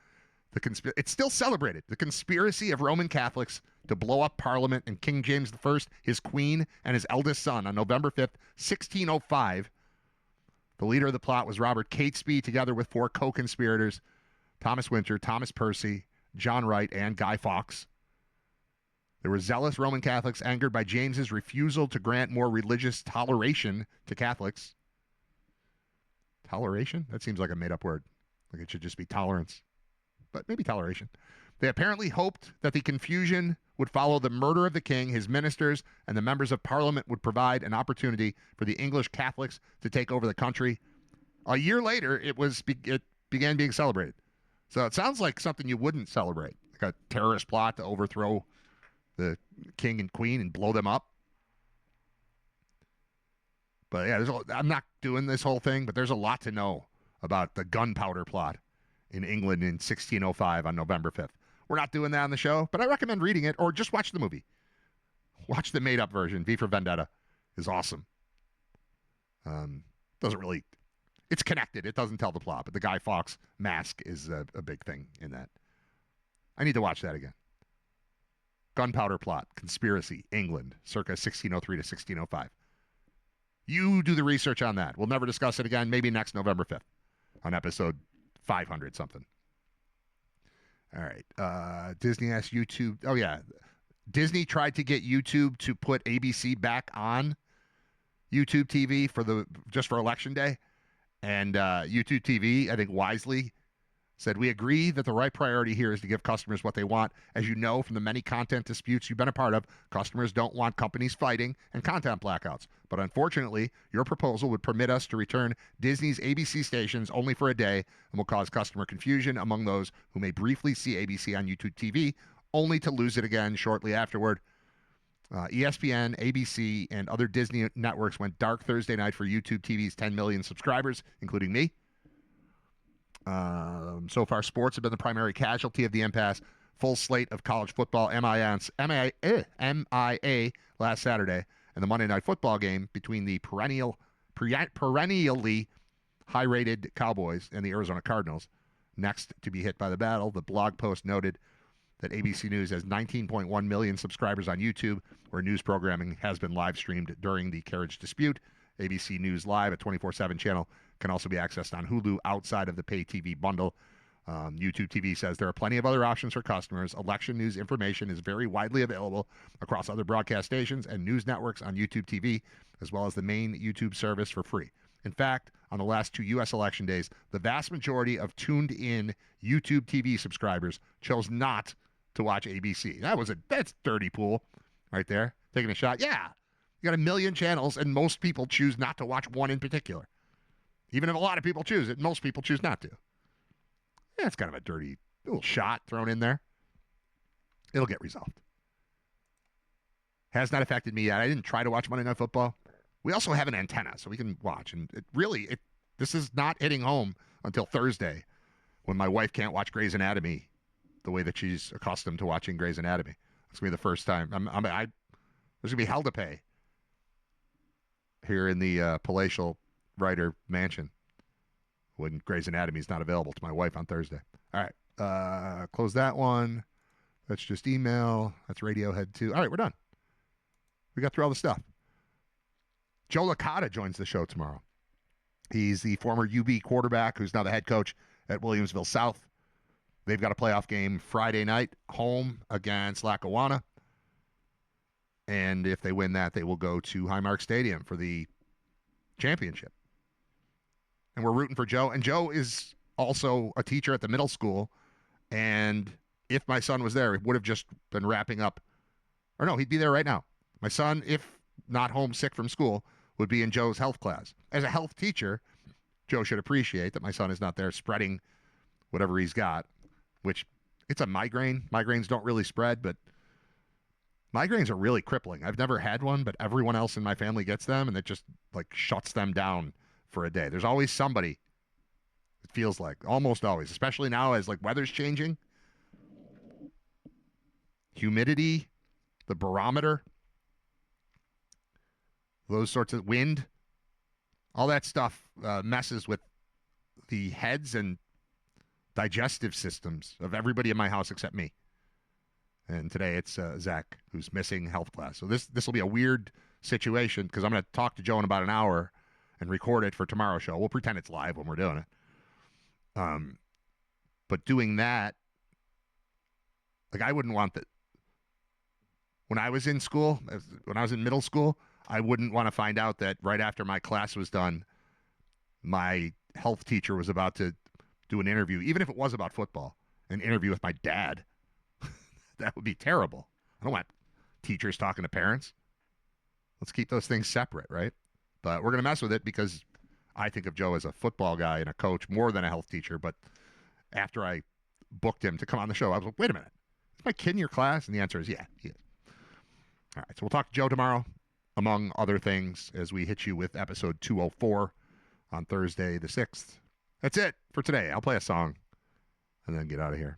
It's still celebrated. The conspiracy of Roman Catholics to blow up Parliament and King James I, his queen, and his eldest son on November 5th, 1605. The leader of the plot was Robert Catesby, together with 4 co-conspirators, Thomas Winter, Thomas Percy, John Wright, and Guy Fawkes. There were zealous Roman Catholics angered by James's refusal to grant more religious toleration to Catholics. Toleration? That seems like a made-up word. Like it should just be tolerance. But maybe toleration. They apparently hoped that the confusion would follow the murder of the king, his ministers, and the members of Parliament would provide an opportunity for the English Catholics to take over the country. A year later, it began being celebrated. So it sounds like something you wouldn't celebrate, like a terrorist plot to overthrow the king and queen and blow them up. But yeah, I'm not doing this whole thing, but there's a lot to know about the gunpowder plot in England in 1605 on November 5th. We're not doing that on the show, but I recommend reading it or just watch the movie. Watch the made-up version. V for Vendetta is awesome. Doesn't really... It's connected. It doesn't tell the plot, but the Guy Fawkes mask is a big thing in that. I need to watch that again. Gunpowder Plot, Conspiracy, England, circa 1603 to 1605. You do the research on that. We'll never discuss it again, maybe next November 5th on episode 500 something. All right. Disney asked YouTube. Oh, yeah. Disney tried to get YouTube to put ABC back on YouTube TV just for Election Day. And YouTube TV, I think wisely, said, we agree that the right priority here is to give customers what they want. As you know from the many content disputes you've been a part of, customers don't want companies fighting and content blackouts. But unfortunately, your proposal would permit us to return Disney's ABC stations only for a day and will cause customer confusion among those who may briefly see ABC on YouTube TV, only to lose it again shortly afterward. ESPN, ABC, and other Disney networks went dark Thursday night for YouTube TV's 10 million subscribers, including me. So far, sports have been the primary casualty of the impasse. Full slate of college football MIA last Saturday, and the Monday Night Football game between the perennially high-rated Cowboys and the Arizona Cardinals. Next to be hit by the battle, the blog post noted that ABC News has 19.1 million subscribers on YouTube, where news programming has been live-streamed during the carriage dispute. ABC News Live, a 24/7 channel, can also be accessed on Hulu outside of the pay TV bundle. YouTube TV says there are plenty of other options for customers. Election news information is very widely available across other broadcast stations and news networks on YouTube TV, as well as the main YouTube service for free. In fact, on the last 2 U.S. election days, the vast majority of tuned-in YouTube TV subscribers chose not to watch ABC. That's dirty pool right there. Taking a shot. Yeah, you got a million channels, and most people choose not to watch one in particular. Even if a lot of people choose it, most people choose not to. Yeah, it's kind of a dirty little shot thrown in there. It'll get resolved. Has not affected me yet. I didn't try to watch Monday Night Football. We also have an antenna, so we can watch. And this is not hitting home until Thursday, when my wife can't watch Grey's Anatomy the way that she's accustomed to watching Grey's Anatomy. It's going to be the first time. There's going to be hell to pay here in the palatial writer mansion when Grey's Anatomy is not available to my wife on Thursday. All right. Close that one. That's just email. That's Radiohead 2. All right, we're done. We got through all the stuff. Joe Licata joins the show tomorrow. He's the former UB quarterback who's now the head coach at Williamsville South. They've got a playoff game Friday night, home against Lackawanna. And if they win that, they will go to Highmark Stadium for the championship. And we're rooting for Joe. And Joe is also a teacher at the middle school. And if my son was there, he would have just been wrapping up. Or no, he'd be there right now. My son, if not homesick from school, would be in Joe's health class. As a health teacher, Joe should appreciate that my son is not there spreading whatever he's got, which it's a migraine. Migraines don't really spread, but migraines are really crippling. I've never had one, but everyone else in my family gets them, and it just shuts them down for a day. There's always somebody, it feels like, almost always, especially now as weather's changing. Humidity, the barometer, those sorts of wind, all that stuff messes with the heads and digestive systems of everybody in my house except me. And today it's Zach who's missing health class. So this will be a weird situation because I'm going to talk to Joe in about an hour and record it for tomorrow's show. We'll pretend it's live when we're doing it. But doing that, I wouldn't want that. When I was in school, when I was in middle school, I wouldn't want to find out that right after my class was done, my health teacher was about to do an interview, even if it was about football, an interview with my dad. That would be terrible. I don't want teachers talking to parents. Let's keep those things separate, right? But we're going to mess with it because I think of Joe as a football guy and a coach more than a health teacher. But after I booked him to come on the show, I was like, wait a minute. Is my kid in your class? And the answer is yeah, he is. All right, so we'll talk to Joe tomorrow, among other things, as we hit you with episode 204 on Thursday the 6th. That's it for today. I'll play a song and then get out of here.